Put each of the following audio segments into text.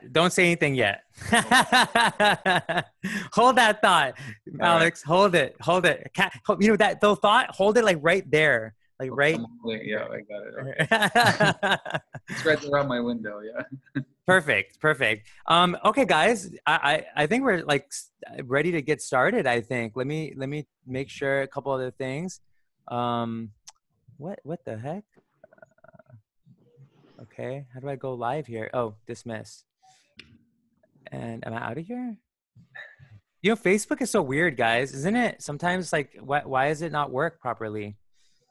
yet. Don't say anything yet. Hold that thought, Alex. Right. Hold it. You know that thought. Hold it like right there, like right. Yeah, I got it. Okay. It's right around my window. Yeah. Perfect. Okay, guys. I think we're like ready to get started. I think. Let me make sure a couple other things. What the heck? Okay, how do I go live here? Oh, dismiss. And am I out of here? You know, Facebook is so weird, guys, isn't it? Sometimes, like, why does it not work properly?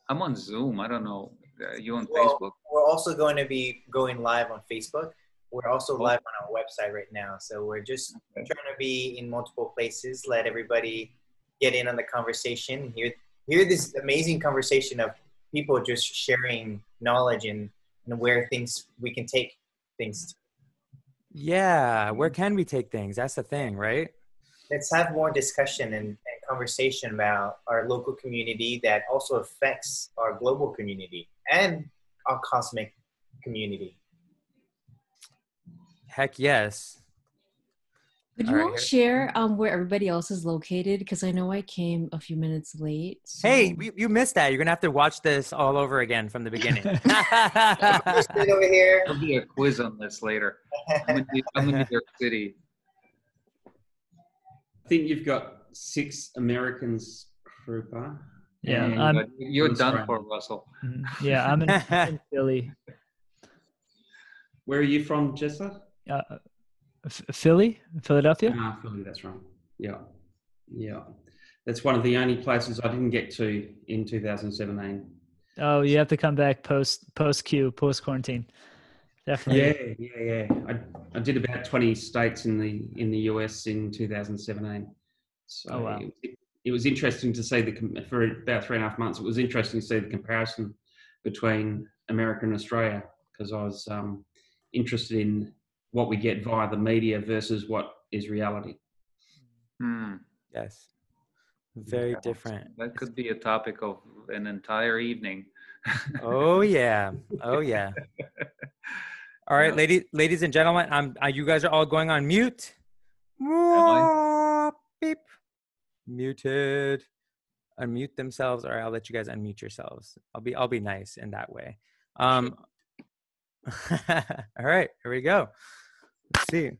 I'm on Zoom. I don't know. You on Facebook? We're also going to be going live on Facebook. We're also live on our website right now. So we're just trying to be in multiple places, let everybody get in on the conversation, hear this amazing conversation of people just sharing knowledge and where we can take things. Yeah, where can we take things? That's the thing, right? Let's have more discussion and conversation about our local community that also affects our global community and our cosmic community. Heck yes. Could you all share where everybody else is located? Because I know I came a few minutes late. So. Hey, you missed that. You're going to have to watch this all over again from the beginning. Over here. There'll be a quiz on this later. I'm in New York City. I think you've got 6 Americans, Krupa. Yeah. You're done for, Russell. Yeah, I'm in Philly. Where are you from, Jessa? Philly? Philadelphia? Ah, Philly, that's right. Yeah. That's one of the only places I didn't get to in 2017. Oh, you have to come back post quarantine. Definitely. Yeah. I did about 20 states in the US in 2017. So wow. It was interesting to see for about 3.5 months. It was interesting to see the comparison between America and Australia, because I was interested in what we get via the media versus what is reality. Yes. Very different. That could be a topic of an entire evening. Oh yeah. All right, ladies and gentlemen, you guys are all going on mute. Beep. Muted. Unmute themselves, or I'll let you guys unmute yourselves. I'll be nice in that way. All right, here we go. Let's see.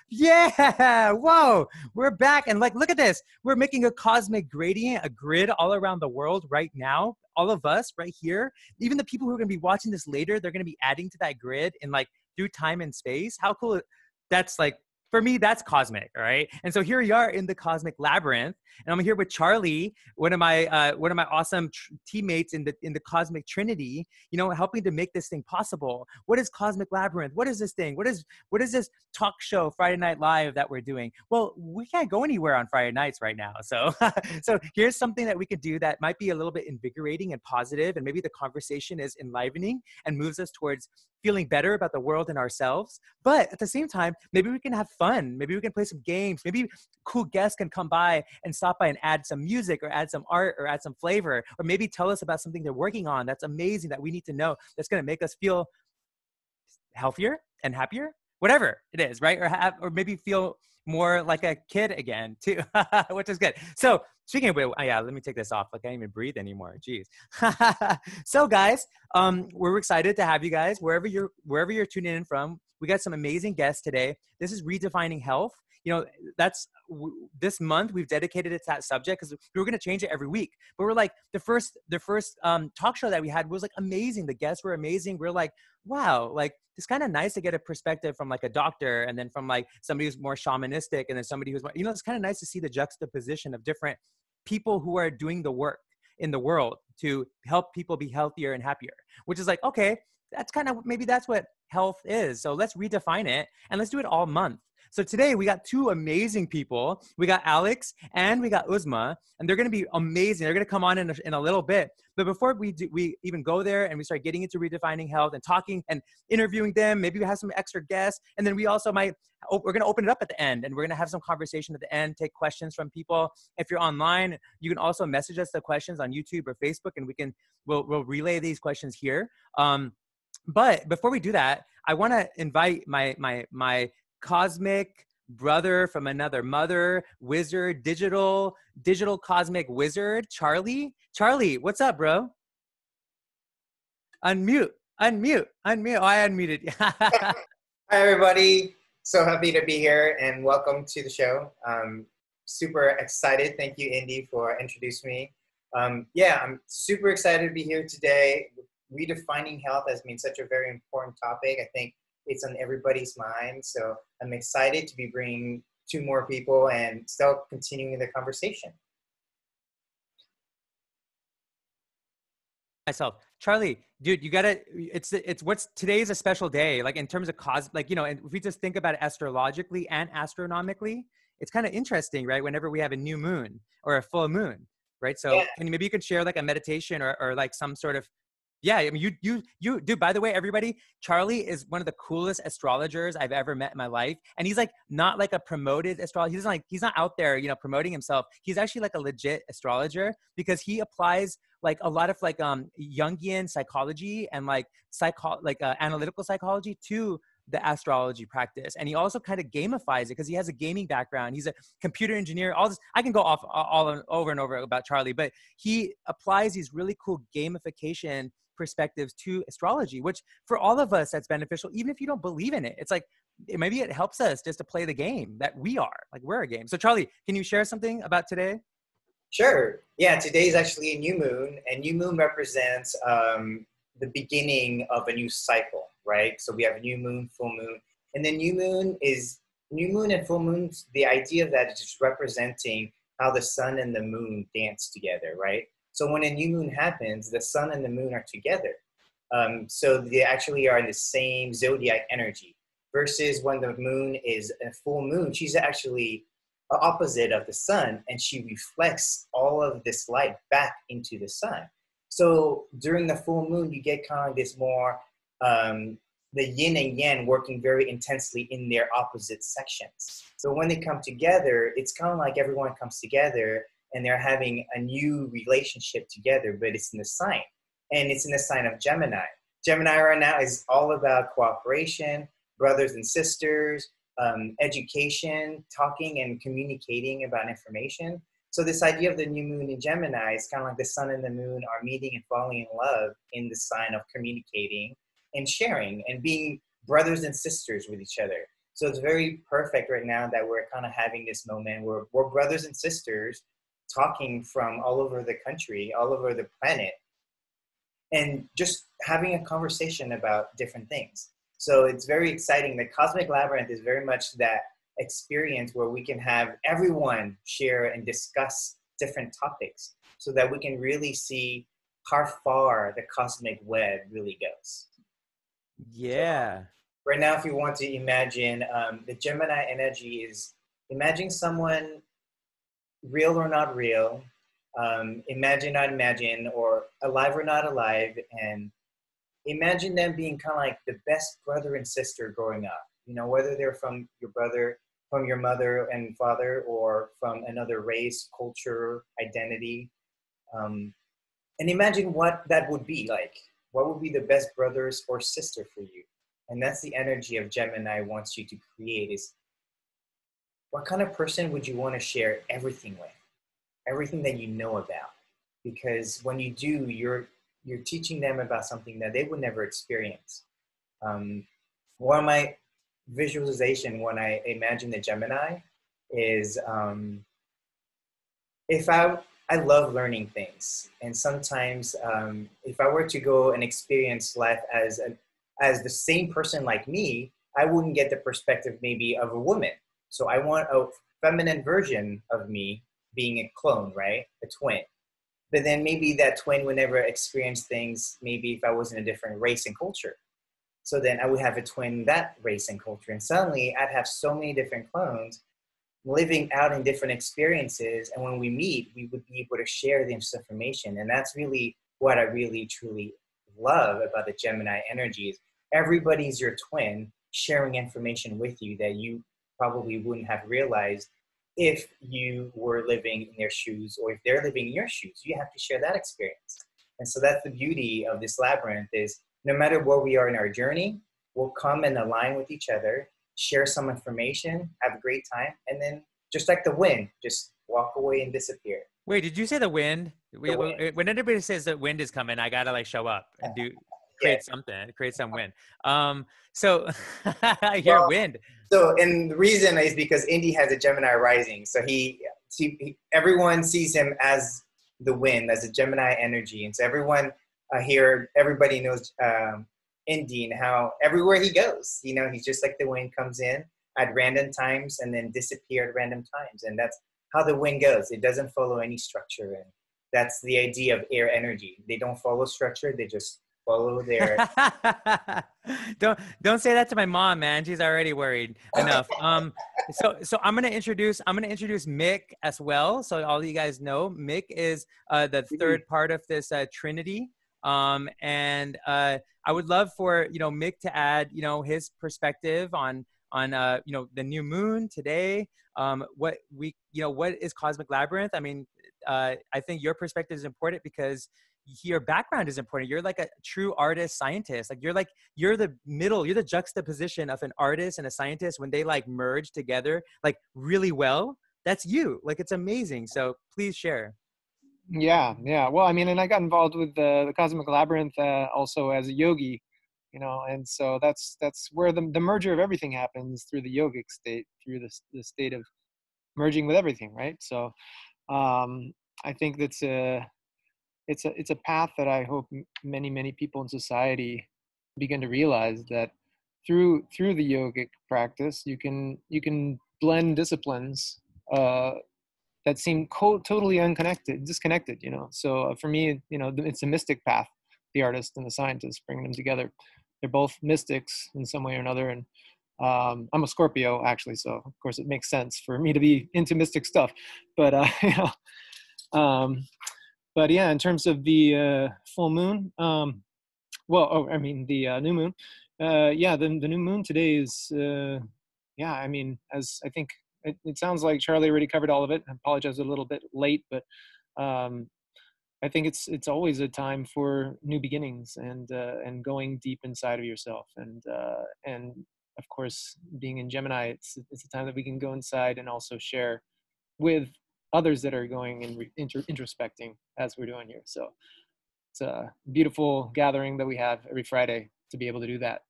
Yeah, whoa, we're back. And like, look at this. We're making a cosmic gradient, a grid all around the world right now. All of us right here, even the people who are going to be watching this later, they're going to be adding to that grid in like through time and space. How cool. That's like, for me, that's cosmic, all right? And so here we are in the cosmic labyrinth, and I'm here with Charlie, one of my awesome teammates in the cosmic Trinity, helping to make this thing possible. What is cosmic labyrinth? What is this thing? What is this talk show Friday Night Live that we're doing? Well, we can't go anywhere on Friday nights right now, so here's something that we could do that might be a little bit invigorating and positive, and maybe the conversation is enlivening and moves us towards feeling better about the world and ourselves. But at the same time, maybe we can have fun. Maybe we can play some games. Maybe cool guests can come by and stop by and add some music or add some art or add some flavor, or maybe tell us about something they're working on that's amazing that we need to know, that's going to make us feel healthier and happier, whatever it is, right? Or maybe feel more like a kid again too, which is good. So speaking of which, yeah, let me take this off. Like I can't even breathe anymore. Jeez. So guys, we're excited to have you guys wherever you're tuning in from. We got some amazing guests today. This is Redefining Health. You know, this month we've dedicated it to that subject because we were going to change it every week. But we're like, the first talk show that we had was like amazing. The guests were amazing. We're like, wow, like it's kind of nice to get a perspective from like a doctor, and then from like somebody who's more shamanistic, and then somebody who's more, you know, it's kind of nice to see the juxtaposition of different people who are doing the work in the world to help people be healthier and happier, which is like, okay, that's kind of, maybe that's what health is. So let's redefine it and let's do it all month. So today we got two amazing people. We got Alex and we got Uzma, and they're going to be amazing. They're going to come on in a little bit. But before we even go there and we start getting into redefining health and talking and interviewing them, maybe we have some extra guests. And then we also we're going to open it up at the end, and we're going to have some conversation at the end, take questions from people. If you're online, you can also message us the questions on YouTube or Facebook, and we'll relay these questions here. But before we do that, I want to invite my cosmic brother from another mother, wizard, digital cosmic wizard, Charlie. Charlie, what's up, bro? Unmute. Oh, I unmuted. Hi, everybody. So happy to be here, and welcome to the show. Super excited. Thank you, Indy, for introducing me. Yeah, I'm super excited to be here today. Redefining health has been such a very important topic. I think it's on everybody's mind. So I'm excited to be bringing two more people and still continuing the conversation. Myself, Charlie, dude, you gotta, it's what's today's a special day, like in terms of like, you know, and if we just think about it astrologically and astronomically, it's kind of interesting, right? Whenever we have a new moon or a full moon, right? So yeah. Maybe you could share like a meditation or like some sort of, yeah, I mean, you, dude, by the way, everybody, Charlie is one of the coolest astrologers I've ever met in my life. And he's like, not like a promoted astrologer. He's not out there, you know, promoting himself. He's actually like a legit astrologer because he applies like a lot of like Jungian psychology and like analytical psychology to the astrology practice. And he also kind of gamifies it because he has a gaming background. He's a computer engineer. All this, I can go off over and over about Charlie, but he applies these really cool gamification perspectives to astrology, which for all of us, that's beneficial, even if you don't believe in it. It's like, maybe it helps us just to play the game that we are, like we're a game. So Charlie, can you share something about today? Sure. Yeah, today is actually a new moon, and new moon represents the beginning of a new cycle, right? So we have new moon, full moon, and then new moon and full moons. The idea of that is just representing how the sun and the moon dance together, right? So when a new moon happens, the sun and the moon are together. So they actually are in the same zodiac energy versus when the moon is a full moon, she's actually opposite of the sun, and she reflects all of this light back into the sun. So during the full moon, you get kind of this more, the yin and yang working very intensely in their opposite sections. So when they come together, it's kind of like everyone comes together and they're having a new relationship together, but it's in the sign. And it's in the sign of Gemini. Gemini right now is all about cooperation, brothers and sisters, education, talking and communicating about information. So this idea of the new moon in Gemini is kind of like the sun and the moon are meeting and falling in love in the sign of communicating and sharing and being brothers and sisters with each other. So it's very perfect right now that we're kind of having this moment where we're brothers and sisters talking from all over the country, all over the planet, and just having a conversation about different things. So it's very exciting. The Cosmic Labyrinth is very much that experience where we can have everyone share and discuss different topics so that we can really see how far the cosmic web really goes. Yeah. So, right now, if you want to imagine, the Gemini energy is imagine someone real or not real, imagine not imagine, or alive or not alive, and imagine them being kind of like the best brother and sister growing up. You know, whether they're from your brother, from your mother and father, or from another race, culture, identity. And imagine what that would be like. What would be the best brothers or sister for you? And that's the energy of Gemini wants you to create, is what kind of person would you want to share everything with? Everything that you know about. Because when you do, you're teaching them about something that they would never experience. One of my visualization when I imagine the Gemini is if I love learning things, and sometimes if I were to go and experience life as the same person like me, I wouldn't get the perspective maybe of a woman. So I want a feminine version of me being a clone, right? A twin. But then maybe that twin would never experience things, maybe if I was in a different race and culture. So then I would have a twin that race and culture. And suddenly I'd have so many different clones living out in different experiences. And when we meet, we would be able to share this information. And that's really what I really, truly love about the Gemini energies. Everybody's your twin sharing information with you that you probably wouldn't have realized if you were living in their shoes, or if they're living in your shoes. You have to share that experience. And so that's the beauty of this labyrinth, is no matter where we are in our journey, we'll come and align with each other, share some information, have a great time, and then just like the wind, just walk away and disappear. Wait, did you say the wind? Wind. When anybody says that wind is coming, I gotta like show up and create something, create some wind. So I hear wind. So, and the reason is because Indy has a Gemini rising. So everyone sees him as the wind, as a Gemini energy. And so everyone here, everybody knows Indy and how everywhere he goes, he's just like the wind, comes in at random times and then disappear at random times. And that's how the wind goes. It doesn't follow any structure. And that's the idea of air energy. They don't follow structure. They just follow their. Don't say that to my mom, man. She's already worried enough. So I'm gonna introduce Mick as well. So all you guys know, Mick is the third part of this Trinity. And I would love for Mick to add his perspective on the new moon today. What is Cosmic Labyrinth? I mean, I think your perspective is important because your background is important. You're like a true artist scientist. Like you're the juxtaposition of an artist and a scientist. When they like merge together like really well, that's you. Like, it's amazing. So please share. Yeah. Well, I mean, and I got involved with the Cosmic Labyrinth also as a yogi, and so that's where the merger of everything happens, through the yogic state, through the state of merging with everything, right? So I think it's a path that I hope many people in society begin to realize, that through the yogic practice, you can blend disciplines that seem totally disconnected. So for me, it's a mystic path. The artist and the scientist, bringing them together. They're both mystics in some way or another, and I'm a Scorpio actually, so of course it makes sense for me to be into mystic stuff. But but yeah, in terms of the full moon, the new moon, the new moon today is, I mean, as I think it sounds like Charlie already covered all of it. I apologize a little bit late, but I think it's always a time for new beginnings and going deep inside of yourself, and of course, being in Gemini, it's a time that we can go inside and also share with others that are going and introspecting as we're doing here. So it's a beautiful gathering that we have every Friday to be able to do that,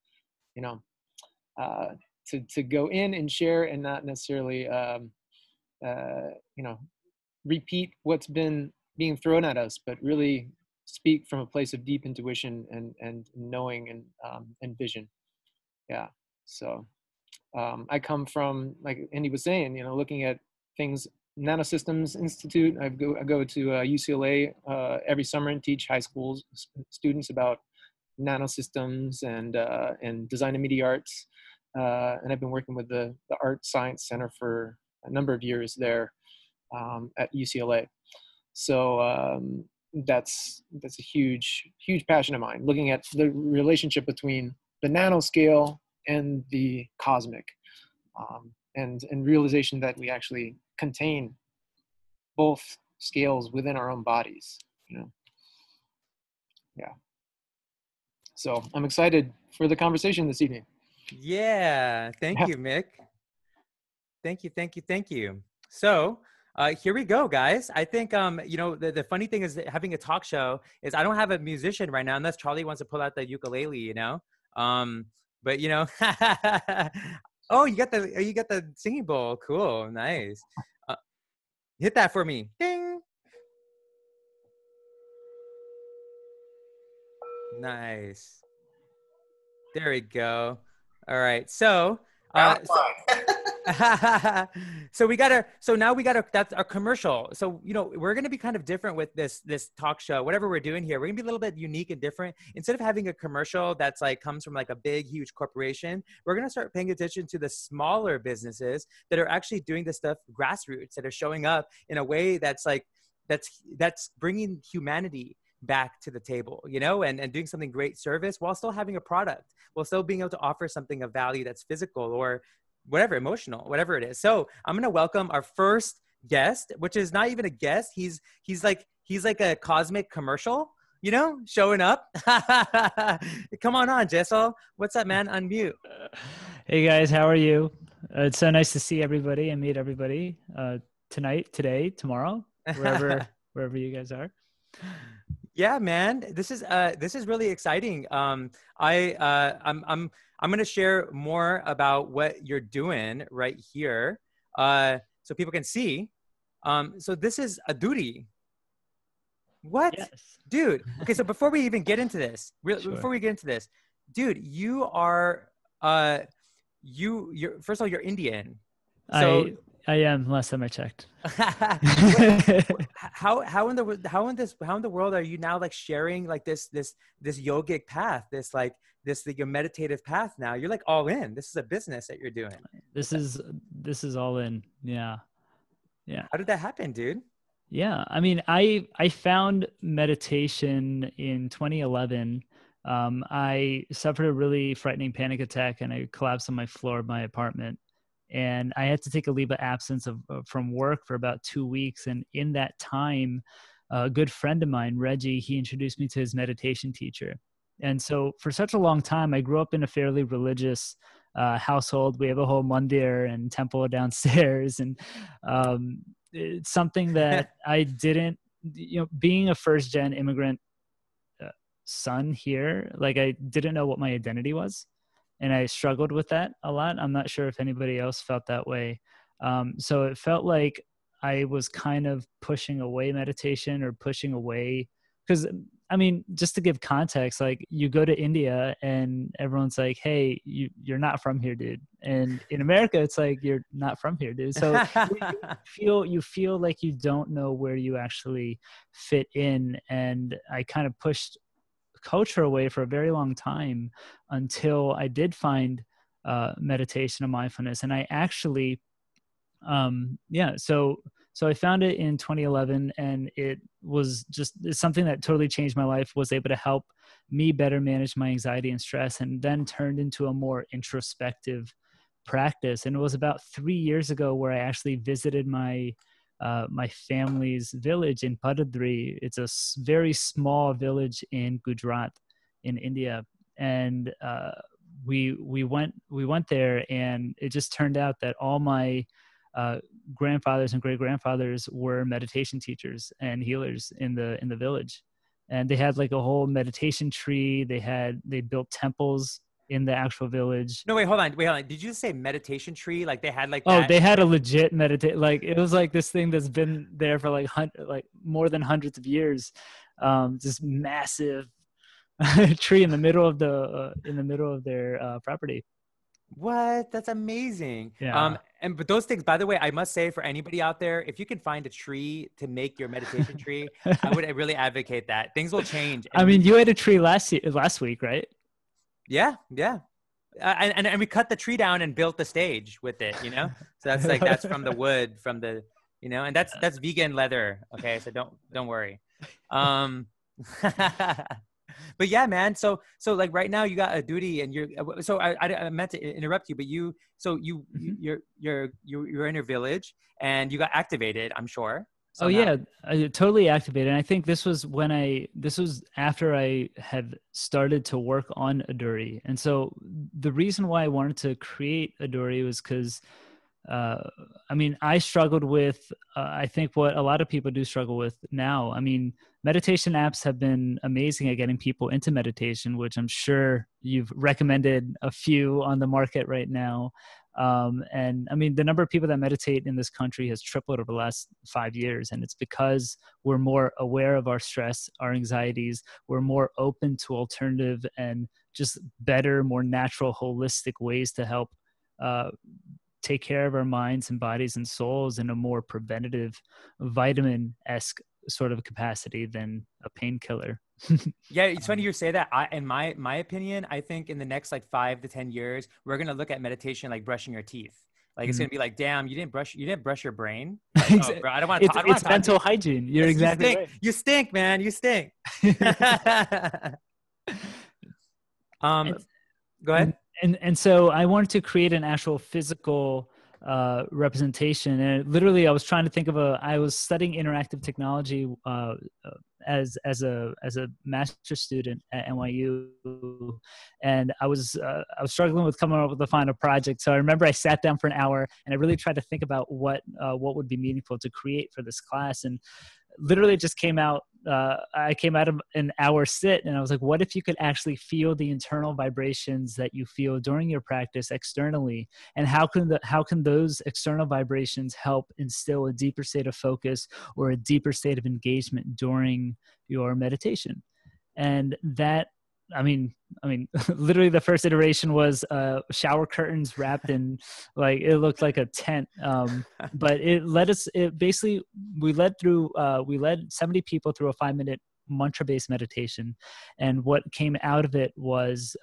to go in and share, and not necessarily, repeat what's been being thrown at us, but really speak from a place of deep intuition and knowing and vision. Yeah. So I come from, like Andy was saying, looking at things. Nanosystems Institute. I go to UCLA every summer and teach high school students about nanosystems and design and media arts. And I've been working with the Art Science Center for a number of years there at UCLA. So that's a huge passion of mine, looking at the relationship between the nanoscale and the cosmic, and realization that we actually contain both scales within our own bodies. Yeah. So I'm excited for the conversation this evening. Yeah. Thank you, Mick. Thank you. Thank you. Thank you. So here we go, guys. I think, you know, the funny thing is that having a talk show is I don't have a musician right now, unless Charlie wants to pull out the ukulele, you know? But you know, oh, you got the singing bowl. Cool. Nice. Hit that for me. Ding. Nice. There we go. All right. So, that's our commercial. So, you know, we're going to be kind of different with this talk show, whatever we're doing here. We're gonna be a little bit unique and different. Instead of having a commercial that's like comes from like a big, huge corporation, we're going to start paying attention to the smaller businesses that are actually doing this stuff grassroots, that are showing up in a way that's like, that's bringing humanity back to the table, you know, and doing something great service while still having a product, while still being able to offer something of value that's physical or whatever, emotional, whatever it is. So I'm going to welcome our first guest, which is not even a guest. He's like a cosmic commercial, you know, showing up. Come on, Jessel. What's up, man? Unmute. Hey guys, how are you? It's so nice to see everybody and meet everybody tonight, today, tomorrow, wherever you guys are. Yeah, man, this is really exciting. I'm going to share more about what you're doing right here, so people can see. So this is Aduri. What, yes. Dude? Okay, so before we even get into this, dude, you are you're first of all, you're Indian. So I am. Last time I checked. How in the world are you now like sharing like this yogic path, this your meditative path now? You're like all in. This is a business that you're doing. This is all in. Yeah. How did that happen, dude? Yeah. I mean, I found meditation in 2011. I suffered a really frightening panic attack and I collapsed on my floor of my apartment. And I had to take a leave of absence from work for about 2 weeks. And in that time, a good friend of mine, Reggie, he introduced me to his meditation teacher. And so for such a long time, I grew up in a fairly religious household. We have a whole mandir and temple downstairs. And it's something that I didn't, you know, being a first gen immigrant son here, like I didn't know what my identity was. And I struggled with that a lot. I'm not sure if anybody else felt that way. So it felt like I was kind of pushing away meditation or pushing away. Because, I mean, just to give context, like you go to India and everyone's like, hey, you're not from here, dude. And in America, it's like, you're not from here, dude. So you feel like you don't know where you actually fit in. And I kind of pushed culture away for a very long time until I did find meditation and mindfulness. And I actually, so I found it in 2011 and it's something that totally changed my life, was able to help me better manage my anxiety and stress, and then turned into a more introspective practice. And it was about 3 years ago where I actually visited my family's village in Padadri. It's a very small village in Gujarat in India. And we went there, and it just turned out that all my grandfathers and great grandfathers were meditation teachers and healers in the village. And they had like a whole meditation tree. They built temples in the actual village. No, wait, hold on. Did you just say meditation tree? Like they had like they had a legit like it was like this thing that's been there for like more than hundreds of years. This massive tree in the middle of their property. What? That's amazing. Yeah. But those things, by the way, I must say, for anybody out there, if you can find a tree to make your meditation tree, I would really advocate that. Things will change. I mean, you had a tree last week, right? Yeah. And we cut the tree down and built the stage with it, you know? So that's from the wood, from the, you know, and that's vegan leather. Okay. So don't worry. But yeah, man. So like right now you got a duty, and so I meant to interrupt you, but you're in your village and you got activated, I'm sure. Somehow. Oh yeah, I totally activated. And I think this was after I had started to work on Aduri. And so the reason why I wanted to create Aduri was because I mean, I struggled with, I think what a lot of people do struggle with now. I mean, meditation apps have been amazing at getting people into meditation, which I'm sure you've recommended a few on the market right now. And I mean, the number of people that meditate in this country has tripled over the last 5 years. And it's because we're more aware of our stress, our anxieties. We're more open to alternative and just better, more natural, holistic ways to help take care of our minds and bodies and souls in a more preventative, vitamin-esque sort of capacity than a painkiller. Yeah, it's funny you say that. In my opinion, I think in the next like 5 to 10 years, we're gonna look at meditation like brushing your teeth. Like it's gonna be like, damn, you didn't brush your brain. Like, oh, bro, I don't want to. It's mental hygiene. You're exactly right. You stink, man. You stink. Go ahead. And so I wanted to create an actual physical representation. And literally, I was trying to think of I was studying interactive technology as a master student at NYU, and I was struggling with coming up with a final project. So I remember I sat down for an hour and I really tried to think about what would be meaningful to create for this class. And literally it just came out. I came out of an hour sit and I was like, what if you could actually feel the internal vibrations that you feel during your practice externally? And how can those external vibrations help instill a deeper state of focus or a deeper state of engagement during your meditation? And that, I mean, literally the first iteration was shower curtains wrapped in, like, it looked like a tent. But we led 70 people through a 5-minute mantra-based meditation. And what came out of it was,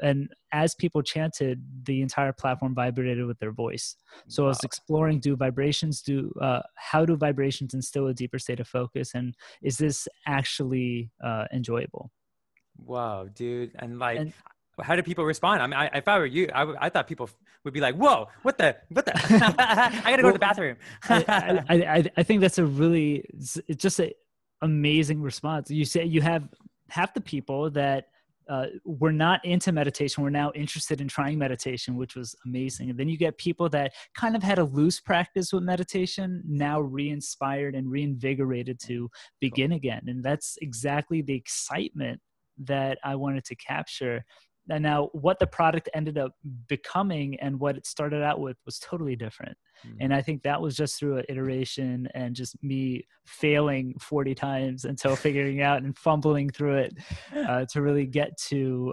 and as people chanted, the entire platform vibrated with their voice. So I was exploring, how do vibrations instill a deeper state of focus? And is this actually enjoyable? Wow, dude. And how did people respond? I mean, if I were you, I thought people would be like, whoa, what the, I gotta go to the bathroom. I think that's it's just an amazing response. You say you have half the people that were not into meditation, were now interested in trying meditation, which was amazing. And then you get people that kind of had a loose practice with meditation, now re-inspired and reinvigorated to begin again. And that's exactly the excitement that I wanted to capture. And now what the product ended up becoming and what it started out with was totally different. And I think that was just through an iteration and just me failing 40 times until figuring out and fumbling through it to really get to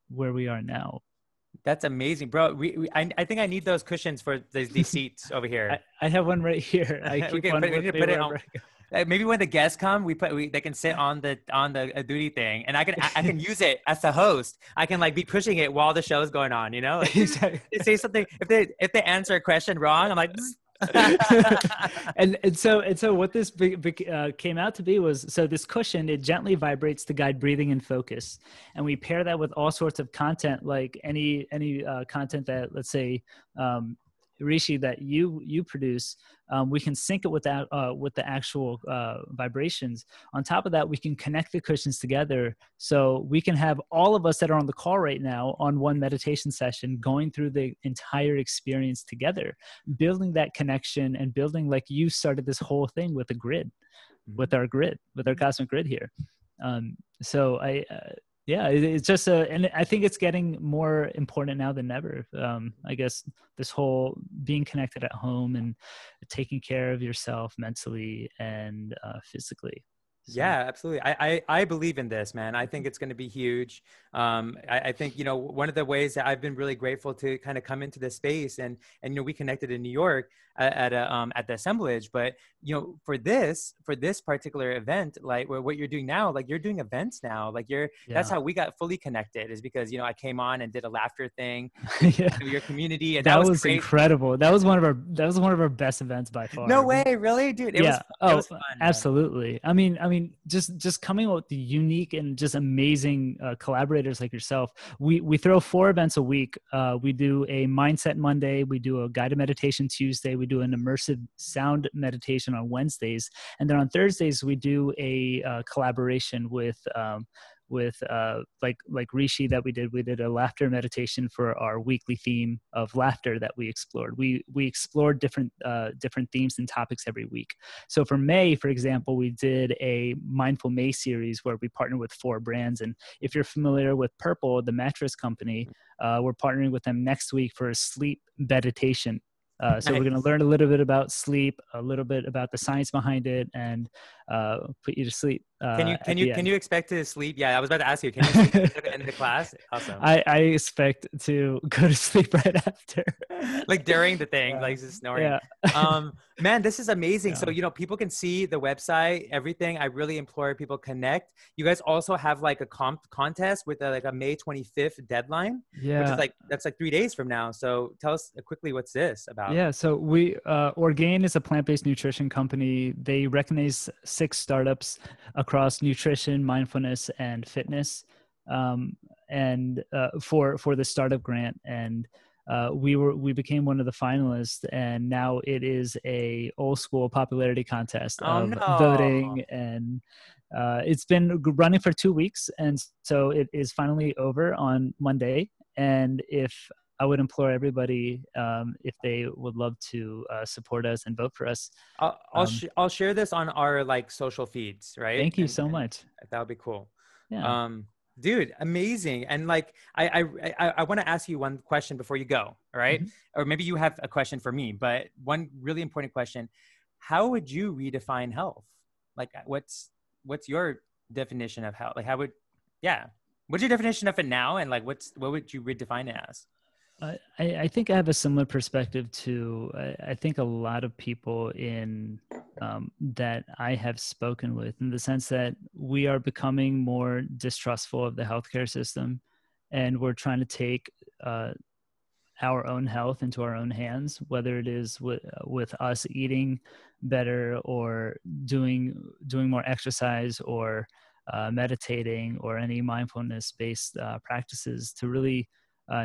where we are now. That's amazing, bro. I think I need those cushions for these seats over here. I have one right here. I keep we need to put it on. Maybe when the guests come, they can sit on the duty thing, and I can use it as the host. I can like be pushing it while the show is going on. You know, like, they say something. If they answer a question wrong, I'm like. and so what this came out to be was, so this cushion, it gently vibrates to guide breathing and focus, and we pair that with all sorts of content, like any content that, let's say, Rishi, that you produce. We can sync it with the actual vibrations. On top of that, we can connect the cushions together, so we can have all of us that are on the call right now on one meditation session going through the entire experience together, building that connection and building, like you started this whole thing with a grid, with our cosmic grid here. Yeah, it's just and I think it's getting more important now than ever. I guess this whole being connected at home and taking care of yourself mentally and physically. So. Yeah, absolutely. I believe in this, man. I think it's going to be huge. I think, one of the ways that I've been really grateful to kind of come into this space and we connected in New York at the assemblage, but for this particular event, like what you're doing now, like you're doing events now, like that's how we got fully connected, is because I came on and did a laughter thing through your community, and that was incredible. That was one of our best events by far. No way, really, dude. It was fun, absolutely. I mean, just coming up with the unique and just amazing collaborators like yourself. We throw 4 events a week. We do a mindset Monday, we do a guided meditation Tuesday, we do an immersive sound meditation on Wednesdays, and then on Thursdays we do a collaboration with with like Rishi that we did a laughter meditation for our weekly theme of laughter that we explored. We explored different themes and topics every week. So for May, for example, we did a Mindful May series where we partnered with 4 brands. And if you're familiar with Purple, the mattress company, we're partnering with them next week for a sleep meditation. So we're going to learn a little bit about sleep, a little bit about the science behind it, and put you to sleep. Can you expect to sleep? Yeah, I was about to ask you. Can you sleep at the end of the class? Awesome. I expect to go to sleep right after, like during the thing, like just snoring. Yeah. Man, this is amazing. Yeah. So people can see the website, everything. I really implore people connect. You guys also have like a contest with like a May 25th deadline. Yeah, which is that's like 3 days from now. So tell us quickly, what's this about? Yeah, so we Orgain is a plant-based nutrition company. They recognize 6 startups across nutrition, mindfulness, and fitness, and for the startup grant. And we became one of the finalists, and now it is a old school popularity contest of voting, and it's been running for 2 weeks, and so it is finally over on Monday. And I would implore everybody, if they would love to support us and vote for us. I'll share this on our like social feeds, right? Thank you so much. That would be cool. Yeah. Dude, amazing. And like, I want to ask you one question before you go. All right. Mm-hmm. Or maybe you have a question for me, but one really important question: how would you redefine health? Like, what's your definition of health? Like, what's your definition of it now? And like, what would you redefine it as? I think I have a similar perspective to, I think a lot of people that I have spoken with, in the sense that we are becoming more distrustful of the healthcare system, and we're trying to take our own health into our own hands, whether it is with us eating better or doing more exercise or meditating or any mindfulness-based practices to really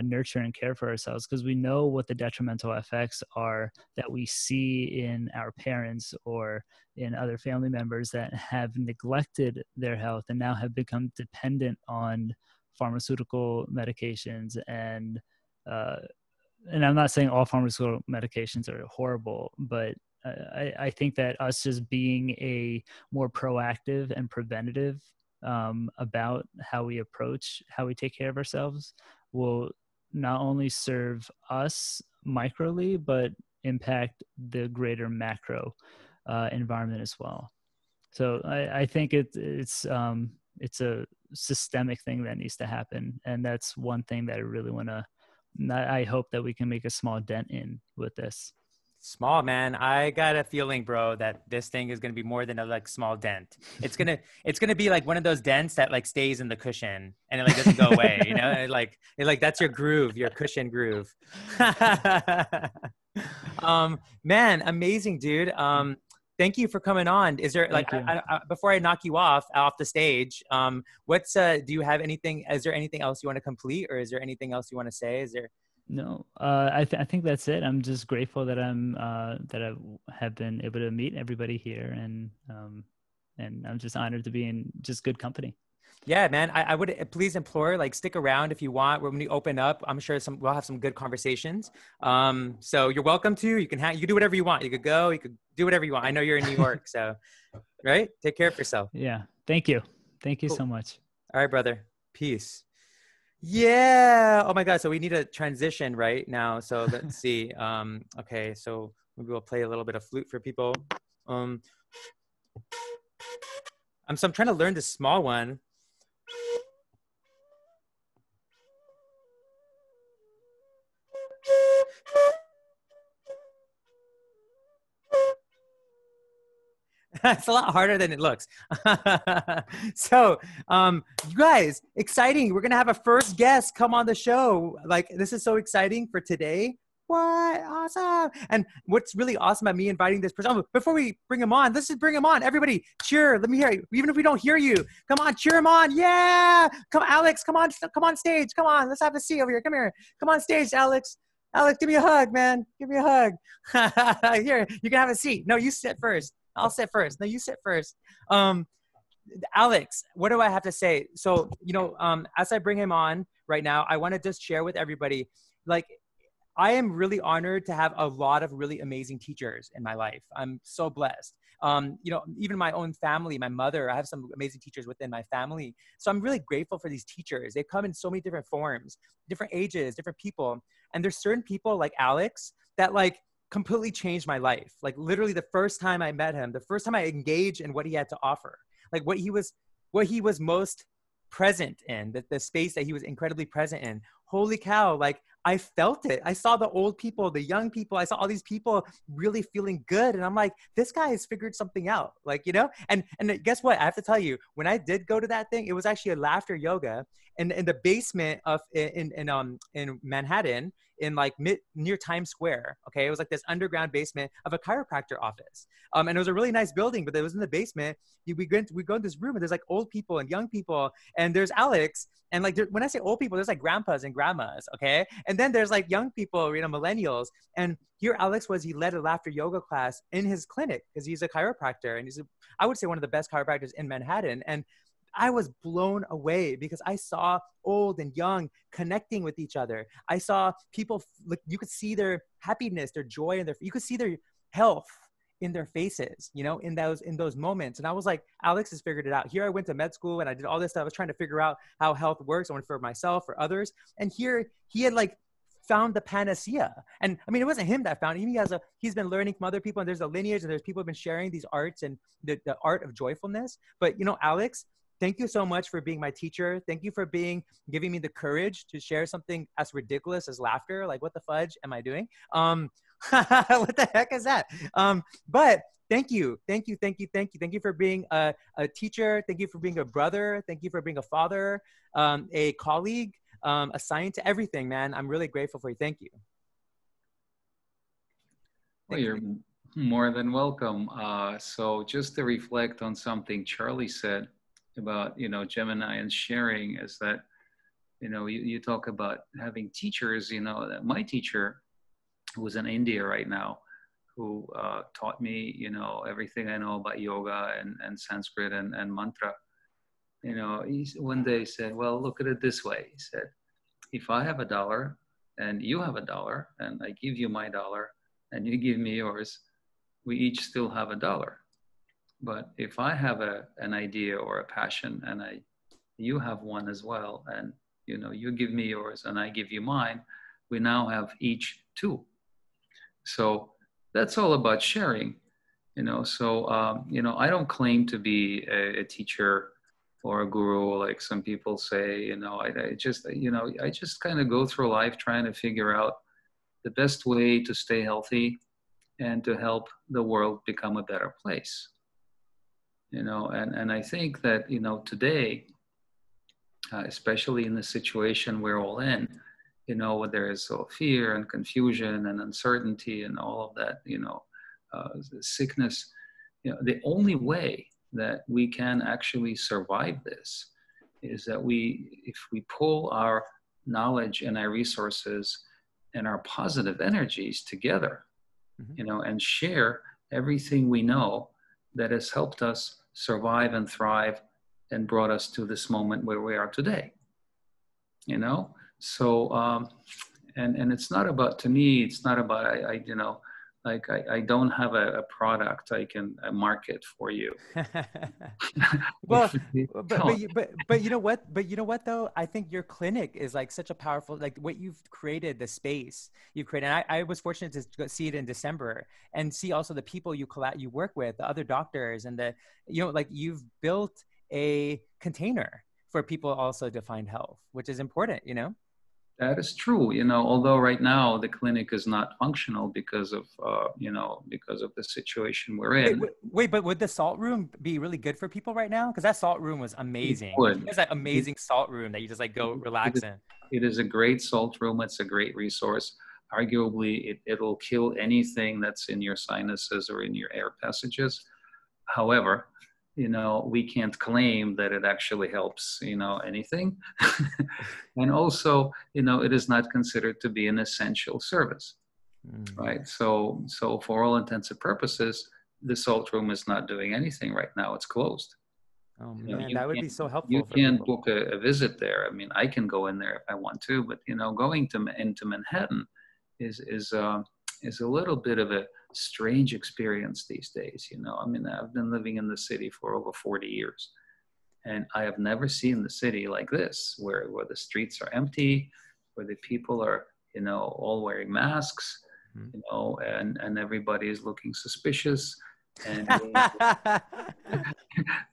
nurture and care for ourselves, because we know what the detrimental effects are that we see in our parents or in other family members that have neglected their health and now have become dependent on pharmaceutical medications. And I'm not saying all pharmaceutical medications are horrible, but I think that us just being a more proactive and preventative about how we take care of ourselves will not only serve us microly, but impact the greater macro environment as well. So I think it's a systemic thing that needs to happen, and that's one thing that I really want to. I hope that we can make a small dent in with this. Small, man. I got a feeling, bro, that this thing is going to be more than a like small dent. It's going to be like one of those dents that like stays in the cushion and it like doesn't go away, you know? It like that's your groove, your cushion groove. Man, amazing, dude. Thank you for coming on. Is there like, before I knock you off the stage, do you have anything, is there anything else you want to complete, or is there anything else you want to say? Is there? No, I think that's it. I'm just grateful that that I have been able to meet everybody here, and I'm just honored to be in just good company. Yeah, man. I would please implore, like, stick around if you want. When we open up, I'm sure we'll have some good conversations. So you're welcome to. You can do whatever you want. You could go. You could do whatever you want. I know you're in New York, so right. Take care of yourself. Yeah. Thank you. Thank you Cool. so much. All right, brother. Peace. Yeah. Oh my God. So we need a transition right now. So let's see. Okay. So maybe we'll play a little bit of flute for people. I'm trying to learn this small one. It's a lot harder than it looks. So, you guys, exciting. We're going to have a first guest come on the show. Like, this is so exciting for today. What? Awesome. And what's really awesome about me inviting this person, before we bring him on, let's just bring him on. Everybody cheer. Let me hear you. Even if we don't hear you, come on, cheer him on. Yeah. Come, Alex, come on stage. Come on. Let's have a seat over here. Come here. Come on stage, Alex. Alex, give me a hug, man. Give me a hug. Here, you can have a seat. No, you sit first. I'll sit first. No, you sit first. Alex, what do I have to say? So, as I bring him on right now, I want to just share with everybody, like, I am really honored to have a lot of really amazing teachers in my life. I'm so blessed. Even my own family, my mother, I have some amazing teachers within my family. So I'm really grateful for these teachers. They come in so many different forms, different ages, different people. And there's certain people like Alex that like completely changed my life. Like literally the first time I met him, the first time I engaged in what he had to offer, like what he was most present in, the space that he was incredibly present in. Holy cow, like I felt it. I saw the old people, the young people. I saw all these people really feeling good. And I'm like, this guy has figured something out. Like, and guess what? I have to tell you, when I did go to that thing, it was actually a laughter yoga in the basement of in Manhattan, in like near Times Square. Okay. It was like this underground basement of a chiropractor office. And it was a really nice building, but it was in the basement. We go in this room and there's like old people and young people, and there's Alex. And like, when I say old people, there's like grandpas and grandmas, okay? And then there's like young people, millennials. And here Alex he led a laughter yoga class in his clinic because he's a chiropractor. And I would say one of the best chiropractors in Manhattan. And I was blown away because I saw old and young connecting with each other. I saw people, like, you could see their happiness, their joy, and you could see their health in their faces, in those moments. And I was like, Alex has figured it out. Here I went to med school and I did all this stuff. I was trying to figure out how health works. I went for myself, for others. And here he had like found the panacea. And I mean, it wasn't him that found it. He's been learning from other people, and there's a lineage, and there's people who've been sharing these arts and the art of joyfulness. But Alex, thank you so much for being my teacher. Thank you for giving me the courage to share something as ridiculous as laughter. Like, what the fudge am I doing? What the heck is that? But thank you for being a teacher. Thank you for being a brother. Thank you for being a father, a colleague, a scientist, everything, man. I'm really grateful for you. Thank you. Well, you're more than welcome. So just to reflect on something Charlie said about, Gemini and sharing, is that, you talk about having teachers, that my teacher, who's in India right now, who taught me, everything I know about yoga and Sanskrit and mantra. One day said, well, look at it this way. He said, if I have $1 and you have $1 and I give you my $1 and you give me yours, we each still have $1. But if I have an idea or a passion and you have one as well, and you give me yours and I give you mine, we now have each 2. So that's all about sharing, So I don't claim to be a teacher or a guru, like some people say. I just kind of go through life trying to figure out the best way to stay healthy and to help the world become a better place. And I think that today, especially in the situation we're all in, where there is so fear and confusion and uncertainty and all of that, sickness, the only way that we can actually survive this is that if we pull our knowledge and our resources and our positive energies together, and share everything we know that has helped us survive and thrive and brought us to this moment where we are today, So, and it's not about, to me, it's not about, I don't have a product I can market for you. Well, but you know what though? I think your clinic is like such a powerful, like what you've created, the space you've created. And I was fortunate to see it in December and see also the people you work with, the other doctors, and like you've built a container for people also to find health, which is important, That is true. Although right now the clinic is not functional because of the situation we're in. Wait, but would the salt room be really good for people right now? Because that salt room was amazing. It's that amazing salt room that you just like go relax in. It is a great salt room. It's a great resource. Arguably, it'll kill anything that's in your sinuses or in your air passages. However, we can't claim that it actually helps, anything. And also, it is not considered to be an essential service, right? So for all intents and purposes, the salt room is not doing anything right now. It's closed. Oh You know, man, that would be so you helpful for can people. book a visit there. I mean, I can go in there if I want to, but you know, going into Manhattan is a little bit of a strange experience these days. You know, I mean, I've been living in the city for over 40 years, and I have never seen the city like this, where the streets are empty, where the people are, you know, all wearing masks, you know, and everybody is looking suspicious, and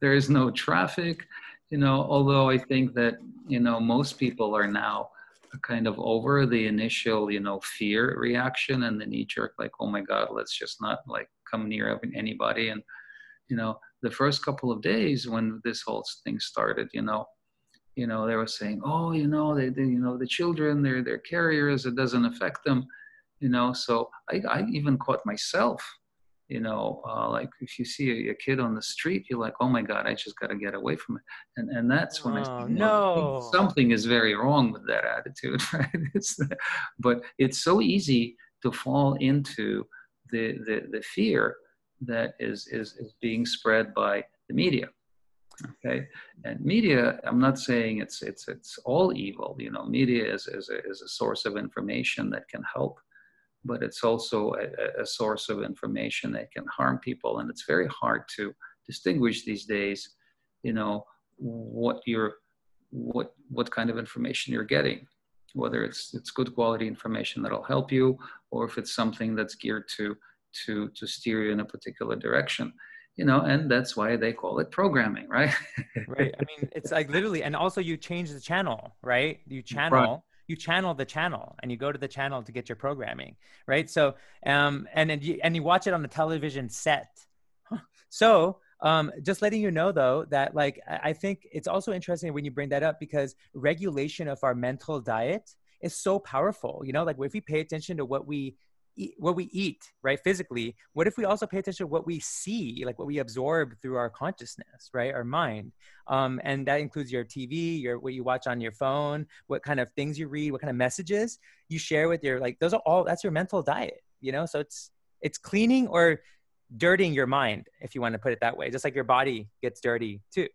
there is no traffic, you know, although I think that, you know, most people are now kind of over the initial, you know, fear reaction and the knee jerk, like, oh my God, let's just not like come near anybody. And, you know, the first couple of days when this whole thing started, you know, they were saying, oh, you know, they you know, the children, they're carriers, it doesn't affect them, you know. So I even caught myself, you know, like if you see a kid on the street, you're like, oh my God, I just got to get away from it. And that's when I Oh said, well, I think no. something is very wrong with that attitude, right? But it's so easy to fall into the fear that is being spread by the media. Okay, and media, I'm not saying it's all evil. You know, media is a source of information that can help, but it's also a source of information that can harm people, and it's very hard to distinguish these days. You know, what kind of information you're getting, whether it's good quality information that'll help you, or if it's something that's geared to steer you in a particular direction. You know, and that's why they call it programming, right? Right. I mean, it's like literally, and also you change the channel, right? You Right. channel the channel, and you go to the channel to get your programming, right? So, and then you watch it on the television set. So, just letting you know though, that like, I think it's also interesting when you bring that up, because regulation of our mental diet is so powerful. You know, like if we pay attention to what we eat, right, physically, what if we also pay attention to what we see, like what we absorb through our consciousness, right, our mind, and that includes your TV, what you watch on your phone, what kind of things you read, what kind of messages you share with your, like, those are all, that's your mental diet, you know. So it's cleaning or dirtying your mind, if you want to put it that way, just like your body gets dirty too.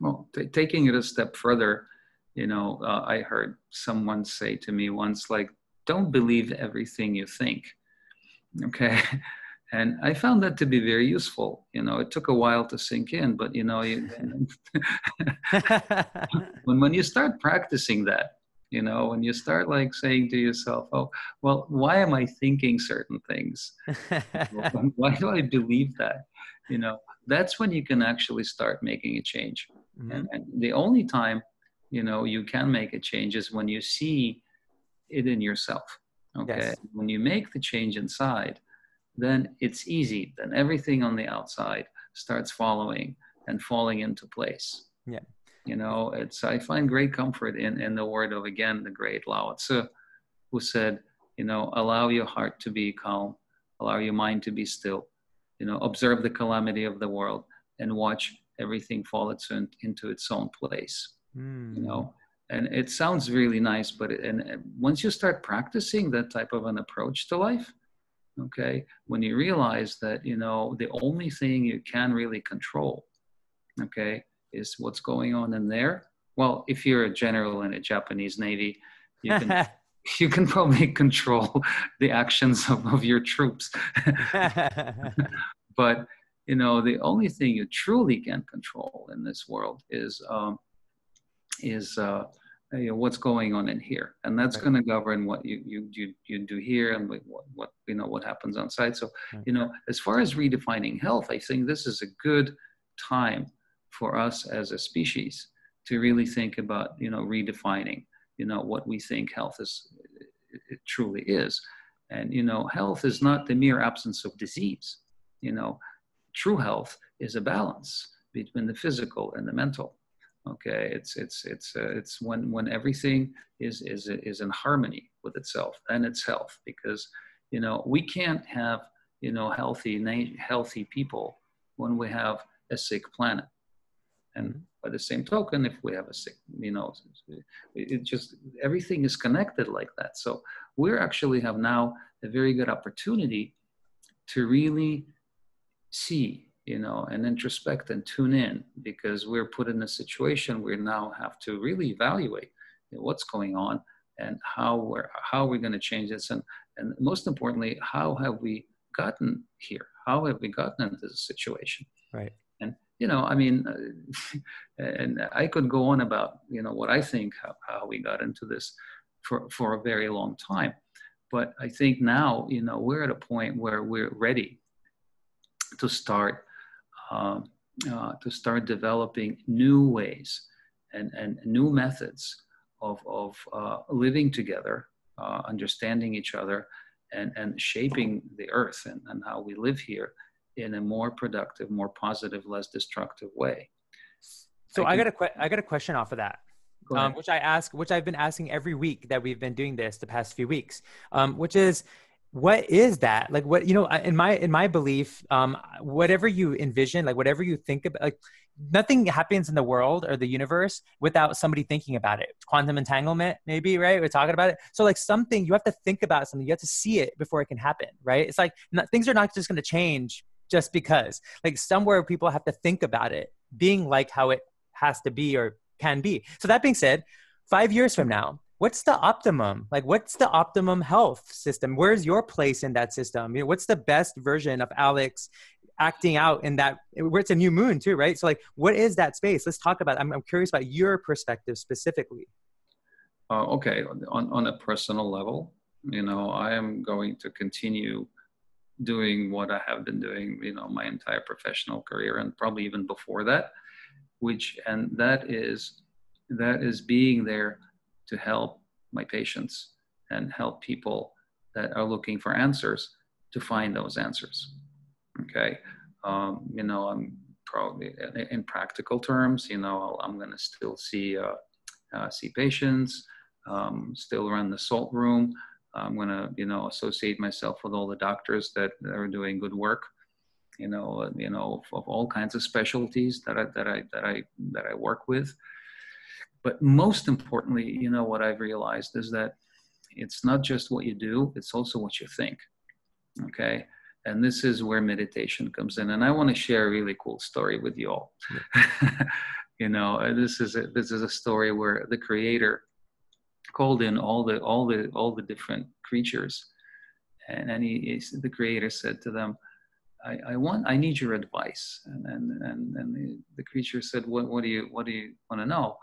Well, taking it a step further, you know, I heard someone say to me once, like, don't believe everything you think. Okay. And I found that to be very useful. You know, it took a while to sink in, but you know, when you start practicing that, you know, when you start like saying to yourself, oh, well, why am I thinking certain things? Why do I believe that? You know, that's when you can actually start making a change. And the only time, you know, you can make a change is when you see it in yourself. Okay. Yes. When you make the change inside, then it's easy. Then everything on the outside starts following and falling into place. Yeah. You know, I find great comfort in the word of, again, the great Lao Tzu, who said, you know, allow your heart to be calm, allow your mind to be still, you know, observe the calamity of the world and watch everything fall into its own place, you know. And it sounds really nice, but and once you start practicing that type of an approach to life, okay, when you realize that, you know, the only thing you can really control, okay, is what's going on in there. Well, if you're a general in a Japanese Navy, you can you can probably control the actions of your troops. But, you know, the only thing you truly can control in this world is you know, what's going on in here, and that's going to govern what you do here and what you know, what happens on site. So, you know, as far as redefining health, I think this is a good time for us as a species to really think about, you know, redefining, you know, what we think health it truly is. And, you know, health is not the mere absence of disease. You know, true health is a balance between the physical and the mental. Okay, it's when everything is in harmony with itself, then it's health. Because, you know, we can't have, you know, healthy people when we have a sick planet. And by the same token, if we have a sick, you know, it just, everything is connected like that. So we actually have now a very good opportunity to really see you know, and introspect and tune in, because we're put in a situation where we now have to really evaluate, you know, what's going on and how we're going to change this. And most importantly, how have we gotten here? How have we gotten into this situation? Right. And, you know, I mean, and I could go on about, you know, what I think, how we got into this for a very long time. But I think now, you know, we're at a point where we're ready to start developing new ways and new methods of living together, understanding each other, and shaping the earth and how we live here in a more productive, more positive, less destructive way. So I got a question off of that, which I've been asking every week that we've been doing this the past few weeks, which is, what is that? Like, what, you know, in my belief, whatever you envision, like whatever you think about, like nothing happens in the world or the universe without somebody thinking about it. Quantum entanglement, maybe, right? We're talking about it. So like something, you have to think about something, you have to see it before it can happen, right? It's like things are not just going to change just because. Like somewhere people have to think about it being like how it has to be or can be. So that being said, 5 years from now, what's the optimum? Like, what's the optimum health system? Where's your place in that system? You know, what's the best version of Alex acting out in that, where it's a new moon too, right? So like, what is that space? Let's talk about, I'm curious about your perspective specifically. Okay, on a personal level, you know, I am going to continue doing what I have been doing, you know, my entire professional career, and probably even before that, that is being there to help my patients and help people that are looking for answers to find those answers. Okay. You know, I'm probably in practical terms, you know, I'm going to still see patients, still run the salt room. I'm going to, you know, associate myself with all the doctors that are doing good work, you know, of all kinds of specialties that I work with. But most importantly, you know, what I've realized is that it's not just what you do, it's also what you think. Okay. And this is where meditation comes in. And I want to share a really cool story with you all. You know, this is a story where the creator called in all the different creatures. And the creator said to them, I need your advice. And the creature said, what do you want to know?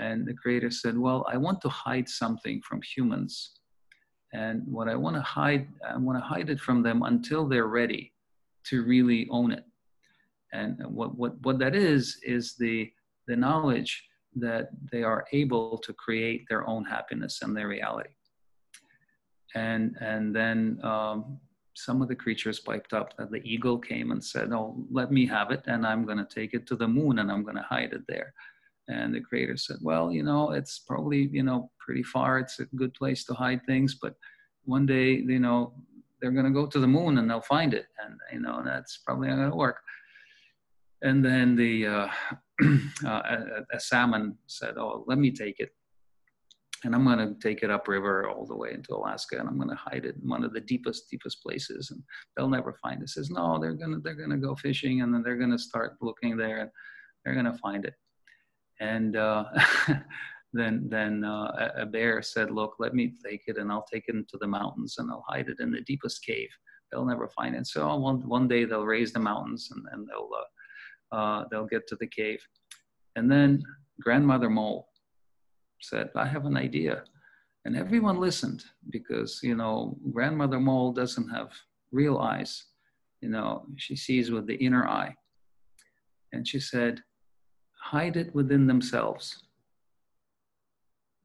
And the creator said, well, I want to hide something from humans. And what I want to hide it from them until they're ready to really own it. And what that is the knowledge that they are able to create their own happiness and their reality. And then some of the creatures piped up that the eagle came and said, oh, let me have it, and I'm going to take it to the moon and I'm going to hide it there. And the creator said, well, you know, it's probably, you know, pretty far. It's a good place to hide things, but one day, you know, they're going to go to the moon and they'll find it. And, you know, that's probably not going to work. And then a salmon said, oh, let me take it. And I'm going to take it upriver all the way into Alaska, and I'm going to hide it in one of the deepest places, and they'll never find it. Says, no, they're going to go fishing, and then they're going to start looking there, and they're going to find it. And then a bear said, look, let me take it, and I'll take it into the mountains, and I'll hide it in the deepest cave. They'll never find it. So one day they'll raise the mountains, and they'll get to the cave. And then Grandmother Mole said, I have an idea. And everyone listened, because, you know, Grandmother Mole doesn't have real eyes. You know, she sees with the inner eye. And she said, hide it within themselves.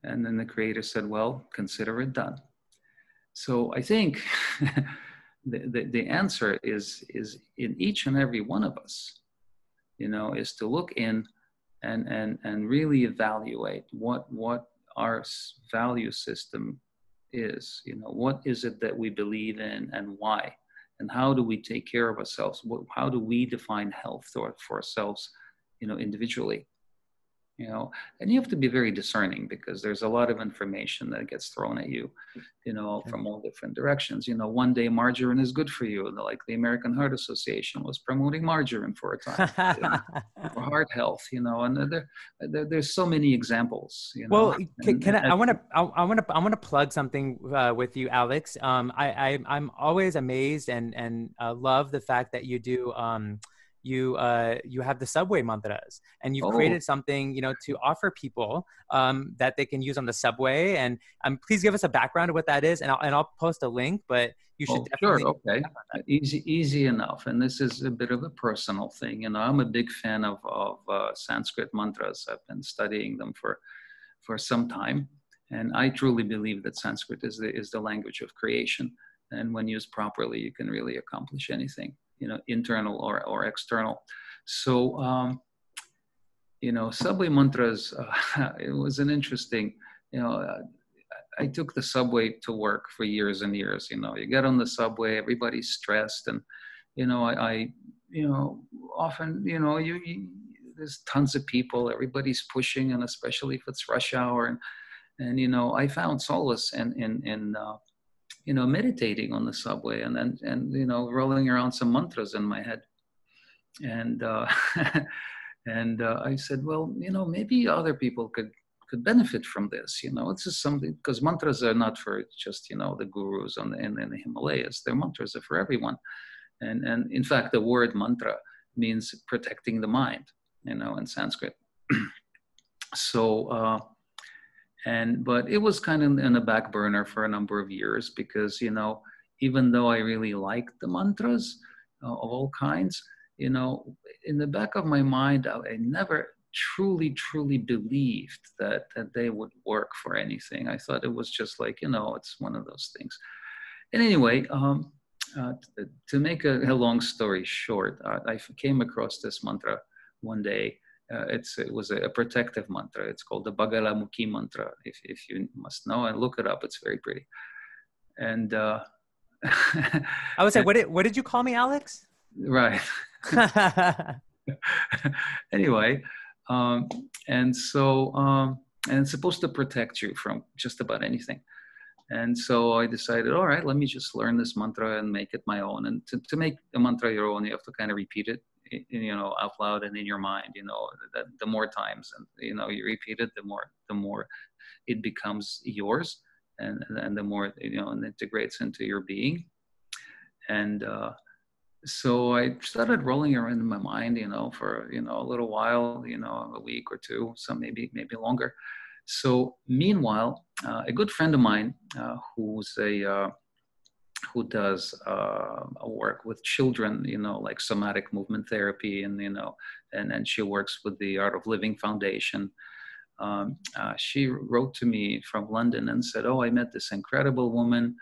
And then the creator said, well, consider it done. So I think the answer is in each and every one of us, you know, is to look in and really evaluate what our value system is. You know, what is it that we believe in and why? And how do we take care of ourselves? How do we define health for ourselves, you know, individually? you know, and you have to be very discerning because there's a lot of information that gets thrown at you, you know, from all different directions. You know, one day margarine is good for you, like the American Heart Association was promoting margarine for a time, you know, for heart health, you know, and there's so many examples, you know. Well, I want to plug something with you, Alex. I'm always amazed and love the fact that you do you have the subway mantras, and you've created something, you know, to offer people that they can use on the subway. And please give us a background of what that is, and I'll post a link. But you should definitely. Sure, okay, easy enough. And this is a bit of a personal thing. You know, I'm a big fan of Sanskrit mantras. I've been studying them for some time, and I truly believe that Sanskrit is the language of creation. And when used properly, you can really accomplish anything, you know, internal or external. So, you know, subway mantras, it was an interesting, you know, I took the subway to work for years and years. You know, you get on the subway, everybody's stressed, and, you know, I you know, often, you know, there's tons of people, everybody's pushing, and especially if it's rush hour, and you know, I found solace in you know, meditating on the subway, and you know, rolling around some mantras in my head. And I said, well, you know, maybe other people could benefit from this. You know, it's just something, because mantras are not for just, you know, the gurus in the Himalayas. Their mantras are for everyone. And in fact, the word mantra means protecting the mind, you know, in Sanskrit. So, but it was kind of in the back burner for a number of years because, you know, even though I really liked the mantras of all kinds, you know, in the back of my mind, I never truly believed that they would work for anything. I thought it was just like, you know, it's one of those things. And anyway, to make a long story short, I came across this mantra one day. It was a protective mantra. It's called the Bagalamukhi mantra, if you must know, and look it up. It's very pretty. And I would say, what did you call me, Alex? Right. Anyway, and so and it's supposed to protect you from just about anything. And so I decided, all right, let me just learn this mantra and make it my own. And to make a mantra your own, you have to kind of repeat it, you know, out loud and in your mind. You know, that the more times, and you know, you repeat it, the more it becomes yours, and the more, you know, it integrates into your being. And so I started rolling around in my mind, you know, for, you know, a little while, you know, a week or two, some maybe longer. So meanwhile, a good friend of mine who does work with children, you know, like somatic movement therapy, and, you know, and she works with the Art of Living Foundation. She wrote to me from London and said, oh, I met this incredible woman.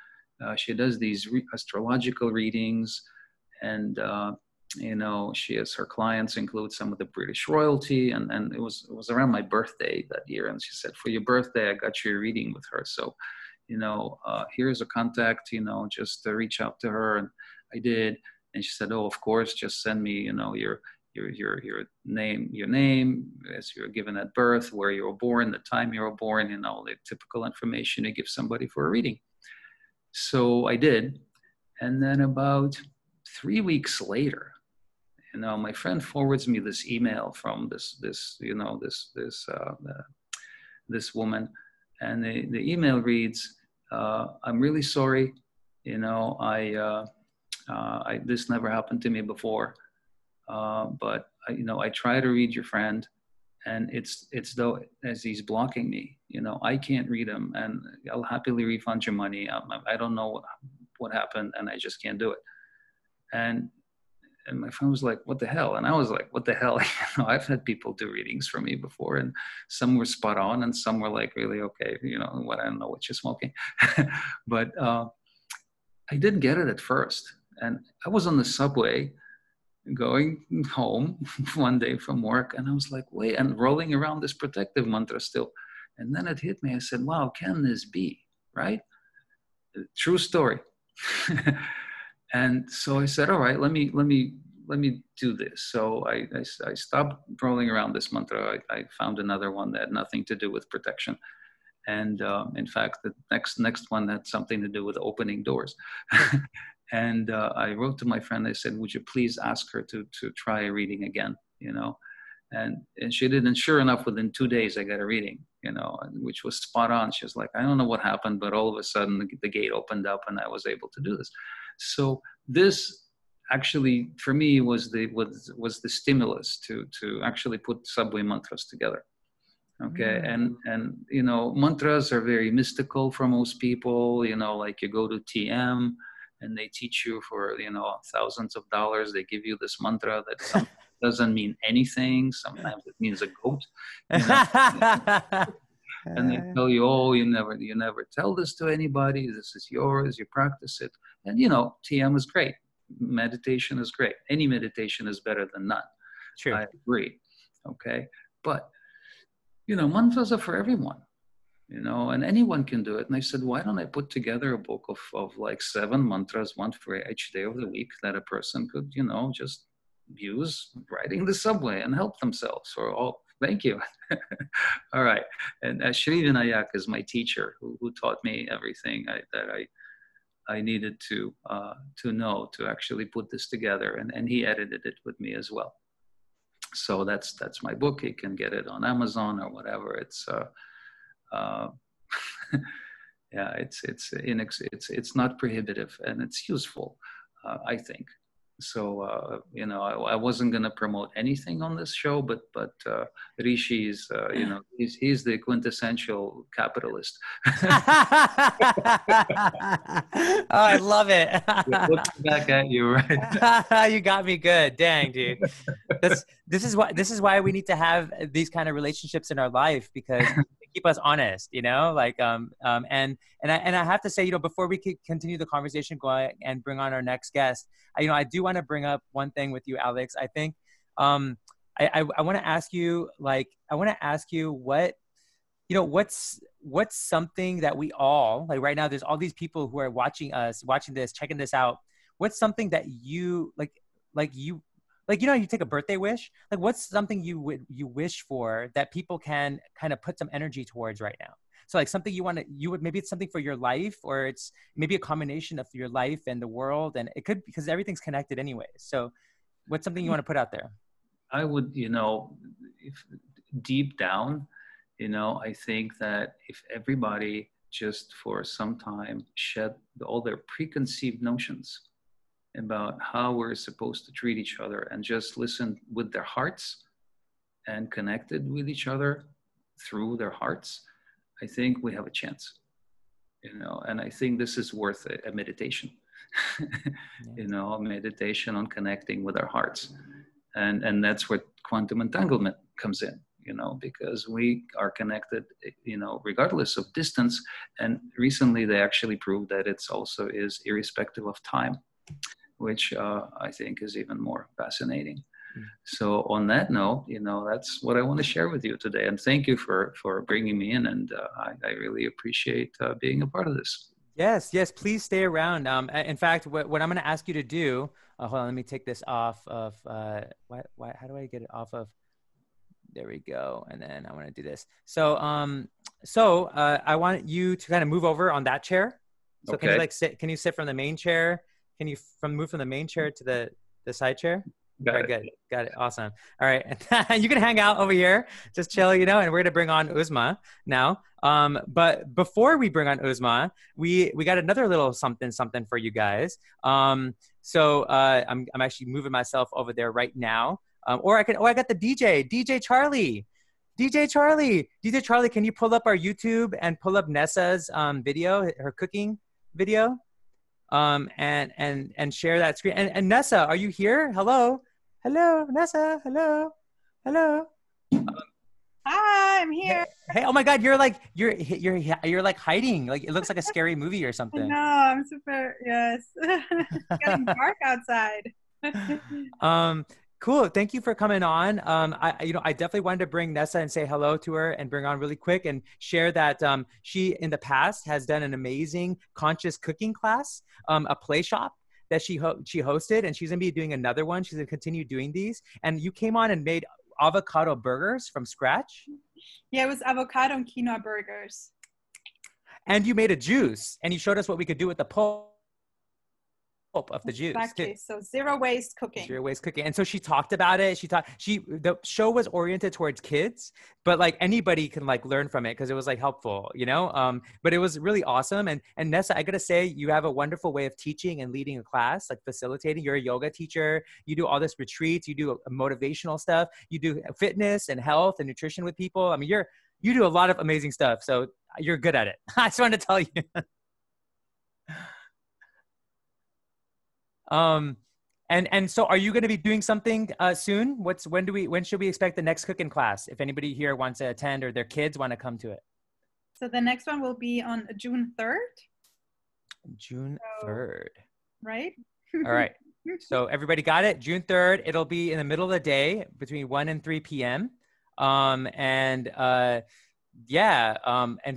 She does these astrological readings. And, you know, her clients include some of the British royalty. And it was around my birthday that year. And she said, for your birthday, I got you a reading with her. So, you know, here's a contact, you know, just to reach out to her. And I did. And she said, oh, of course, just send me, you know, your name as you were given at birth, where you were born, the time you were born, you know, the typical information you give somebody for a reading. So I did. And then about 3 weeks later, you know, my friend forwards me this email from this woman, and the email reads, "I'm really sorry, you know, this never happened to me before, but I try to read your friend, and it's though as he's blocking me, you know, I can't read him, and I'll happily refund your money. I don't know what happened, and I just can't do it." And my friend was like, what the hell? And I was like, what the hell? You know, I've had people do readings for me before, and some were spot on, and some were like, really, okay, you know, I don't know what you're smoking. But I didn't get it at first. And I was on the subway going home one day from work, and I was like, wait, and rolling around this protective mantra still. And then it hit me. I said, wow, can this be, right? True story. And so I said, all right, let me let me do this. So I stopped rolling around this mantra. I found another one that had nothing to do with protection. And in fact, the next one had something to do with opening doors. And I wrote to my friend. I said, "Would you please ask her to try a reading again?" You know, and she did. And sure enough, within 2 days, I got a reading. You know, which was spot on. She was like, "I don't know what happened, but all of a sudden the gate opened up, and I was able to do this." So this actually, for me, was the stimulus to actually put subway mantras together. Okay. And you know, mantras are very mystical for most people. You know, like you go to TM and they teach you for, you know, thousands of dollars. They give you this mantra that doesn't mean anything. Sometimes it means a goat. You know? And they tell you, "Oh, you never tell this to anybody. This is yours. You practice it." And you know, TM is great. Meditation is great. Any meditation is better than none. True. I agree. Okay. But you know, mantras are for everyone, you know, and anyone can do it. And I said, why don't I put together a book of like 7 mantras, one for each day of the week, that a person could, you know, just use riding the subway and help themselves. Or, oh, thank you. All right. And Shri Vinayak is my teacher who taught me everything that I needed to know to actually put this together. And he edited it with me as well. So that's my book. You can get it on Amazon or whatever. It's yeah, it's not prohibitive, and it's useful, I think. So you know, I wasn't going to promote anything on this show, but Rishi is you know, he's the quintessential capitalist. Oh, I love it. Looking back at you, right? You got me good. Dang, dude. This is why we need to have these kind of relationships in our life, because they keep us honest, you know, like and I have to say, you know, before we continue the conversation going and bring on our next guest, I do want to bring up one thing with you, Alex. I think I want to ask you, what, you know, what's something that we all, like right now, there's all these people who are watching this, checking this out. What's something that you you know, you take a birthday wish, like what's something you wish for that people can kind of put some energy towards right now? So like something maybe it's something for your life, or it's maybe a combination of your life and the world. And it could, because everything's connected anyway. So what's something you want to put out there? I would, you know, if deep down, you know, I think that if everybody just for some time shed all their preconceived notions about how we're supposed to treat each other and just listen with their hearts and connected with each other through their hearts, I think we have a chance, you know. And I think this is worth a meditation, you know, a meditation on connecting with our hearts. And that's where quantum entanglement comes in, you know, because we are connected, you know, regardless of distance. And recently they actually proved that it's also is irrespective of time, which I think is even more fascinating. So on that note, you know, that's what I want to share with you today. And thank you for bringing me in. And I really appreciate being a part of this. Yes, please stay around. In fact, what I'm going to ask you to do, hold on, let me take this off of, how do I get it off of? There we go. And then I want to do this. So I want you to kind of move over on that chair. So okay. Can you sit from the main chair? Can you move from the main chair to the side chair? All right, good. Got it. Awesome. All right. You can hang out over here, just chill, you know, and we're going to bring on Uzma now. But before we bring on Uzma, we got another little something for you guys. So I'm actually moving myself over there right now. I got the DJ Charlie. DJ Charlie, can you pull up our YouTube and pull up Nessa's video, her cooking video? And share that screen. And Nessa, are you here? Hello, Nessa. Hello. Hi, I'm here. Hey, oh my God, you're like hiding. Like it looks like a scary movie or something. No, I'm super. Yes, it's getting dark outside. Cool. Thank you for coming on. I definitely wanted to bring Nessa and say hello to her and bring on really quick and share that she in the past has done an amazing conscious cooking class, a play shop that she hosted, and she's gonna be doing another one. She's gonna continue doing these. And you came on and made avocado burgers from scratch. Yeah, it was avocado and quinoa burgers. And you made a juice, and you showed us what we could do with the pulp of the juice. Exactly. So zero waste cooking. Zero waste cooking. And so she talked about it. The show was oriented towards kids, but like anybody can like learn from it because it was like helpful, you know? But it was really awesome. And Nessa, I gotta say, you have a wonderful way of teaching and leading a class, like facilitating. You're a yoga teacher. You do all this retreats. You do motivational stuff. You do fitness and health and nutrition with people. I mean, you do a lot of amazing stuff. So you're good at it. I just wanted to tell you. And so are you going to be doing something soon? When should we expect the next cooking class? If anybody here wants to attend or their kids want to come to it. So the next one will be on June 3rd. June 3rd. Right? All right. So everybody got it? June 3rd. It'll be in the middle of the day between 1 and 3 p.m. In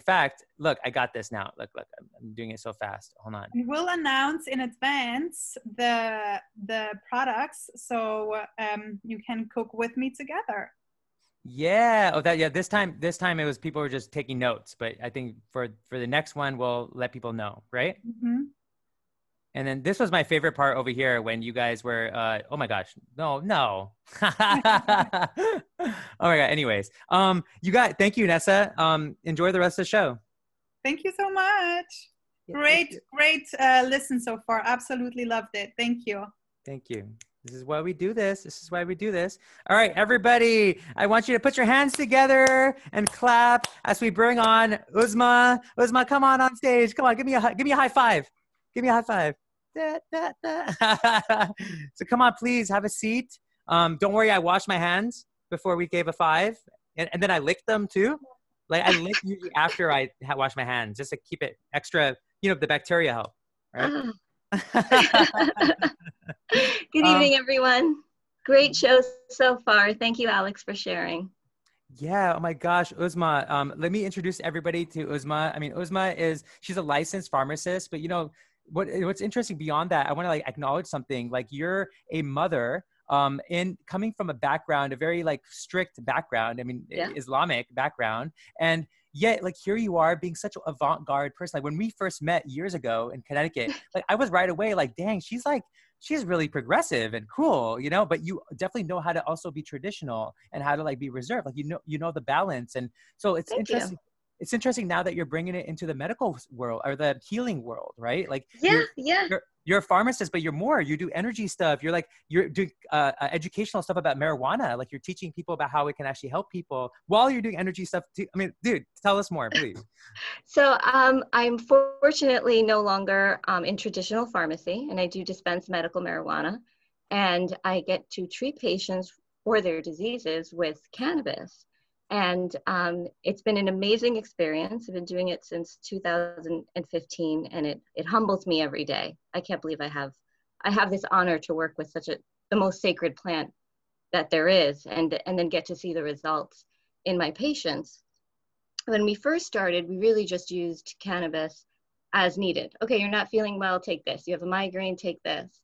fact, look, I got this now. Look, I'm doing it so fast. Hold on. We will announce in advance the products, so you can cook with me together. Yeah. Oh, this time it was people were just taking notes, but I think for the next one, we'll let people know, right? Mm-hmm. And then this was my favorite part over here when you guys were, oh my gosh, no. Oh my God. Anyways, thank you, Nessa. Enjoy the rest of the show. Thank you so much. Yeah, great listen so far. Absolutely loved it. Thank you. Thank you. This is why we do this. All right, everybody, I want you to put your hands together and clap as we bring on Uzma. Uzma, come on stage. Come on, give me a high five. Give me a high five. So come on, please have a seat. Don't worry, I washed my hands before we gave a 5, and then I licked them too. Like I lick usually after I wash my hands, just to keep it extra. You know, the bacteria help. Right? Good evening, everyone. Great show so far. Thank you, Alex, for sharing. Yeah. Oh my gosh, Uzma. Let me introduce everybody to Uzma. I mean, Uzma she's a licensed pharmacist, but you know. What's interesting beyond that, I want to like acknowledge something. Like you're a mother, in coming from a background, a very like strict background. I mean, yeah. Islamic background, and yet like here you are being such an avant-garde person. Like when we first met years ago in Connecticut, like I was right away like, dang, she's really progressive and cool, you know. But you definitely know how to also be traditional and how to like be reserved. Like you know the balance, and so it's interesting. It's interesting now that you're bringing it into the medical world or the healing world, right? Like you're a pharmacist, but you do energy stuff. You're doing educational stuff about marijuana. Like you're teaching people about how it can actually help people while you're doing energy stuff too. I mean, dude, tell us more, please. So I'm fortunately no longer in traditional pharmacy, and I do dispense medical marijuana, and I get to treat patients for their diseases with cannabis. And it's been an amazing experience. I've been doing it since 2015, and it humbles me every day. I can't believe I have this honor to work with the most sacred plant that there is, and then get to see the results in my patients. When we first started, we really just used cannabis as needed. Okay, you're not feeling well, take this. You have a migraine, take this.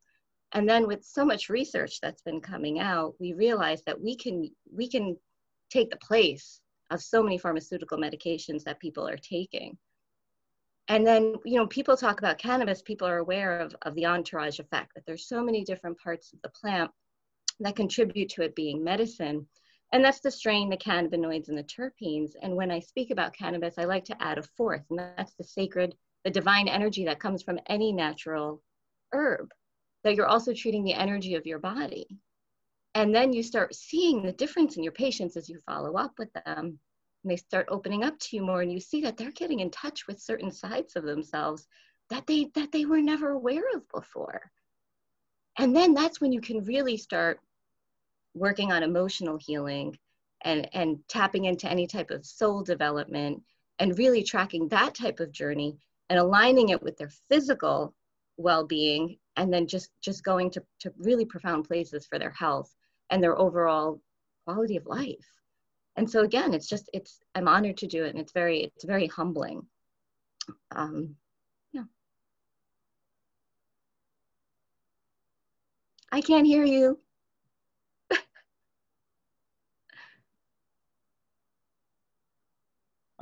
And then with so much research that's been coming out, we realized that we can take the place of so many pharmaceutical medications that people are taking. And then, you know, people talk about cannabis, people are aware of the entourage effect, that there's so many different parts of the plant that contribute to it being medicine. And that's the strain, the cannabinoids and the terpenes. And when I speak about cannabis, I like to add a fourth, and that's the divine energy that comes from any natural herb, that you're also treating the energy of your body. And then you start seeing the difference in your patients as you follow up with them. And they start opening up to you more, and you see that they're getting in touch with certain sides of themselves that they were never aware of before. And then that's when you can really start working on emotional healing and tapping into any type of soul development and really tracking that type of journey and aligning it with their physical well-being, and then just going to really profound places for their health and their overall quality of life. And so again, I'm honored to do it, and it's very humbling. Yeah. I can't hear you.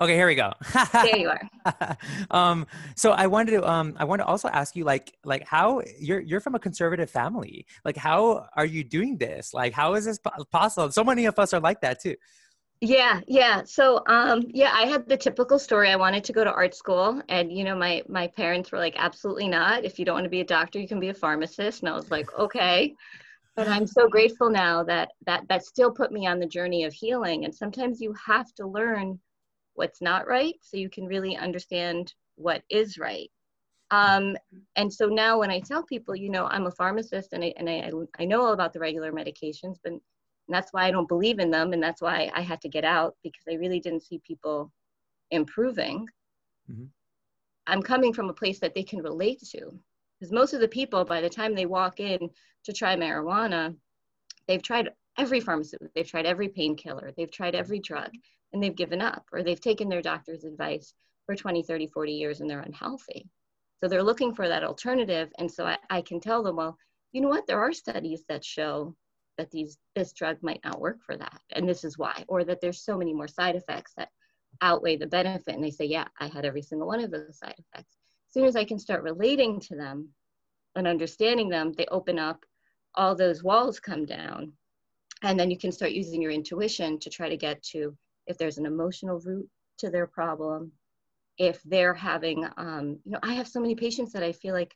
Okay, here we go. There you are. So I wanted to also ask you, like how you're from a conservative family. Like, how are you doing this? Like, how is this possible? So many of us are like that too. Yeah. So, yeah, I had the typical story. I wanted to go to art school, and my parents were like, absolutely not. If you don't want to be a doctor, you can be a pharmacist. And I was like, okay. But I'm so grateful now that still put me on the journey of healing. And sometimes you have to learn what's not right so you can really understand what is right. And so now when I tell people, I'm a pharmacist and I know all about the regular medications, but that's why I don't believe in them. And that's why I had to get out, because I really didn't see people improving. Mm-hmm. I'm coming from a place that they can relate to, because most of the people, by the time they walk in to try marijuana, they've tried every pharmaceutical, they've tried every painkiller, they've tried every drug, and they've given up, or they've taken their doctor's advice for 20, 30, 40 years and they're unhealthy. So they're looking for that alternative. And so I can tell them, well, you know what, there are studies that show that this drug might not work for that. And this is why, or that there's so many more side effects that outweigh the benefit. And they say, yeah, I had every single one of those side effects. As soon as I can start relating to them and understanding them, they open up, all those walls come down. And then you can start using your intuition to try to get to if there's an emotional root to their problem, if they're having, I have so many patients that I feel like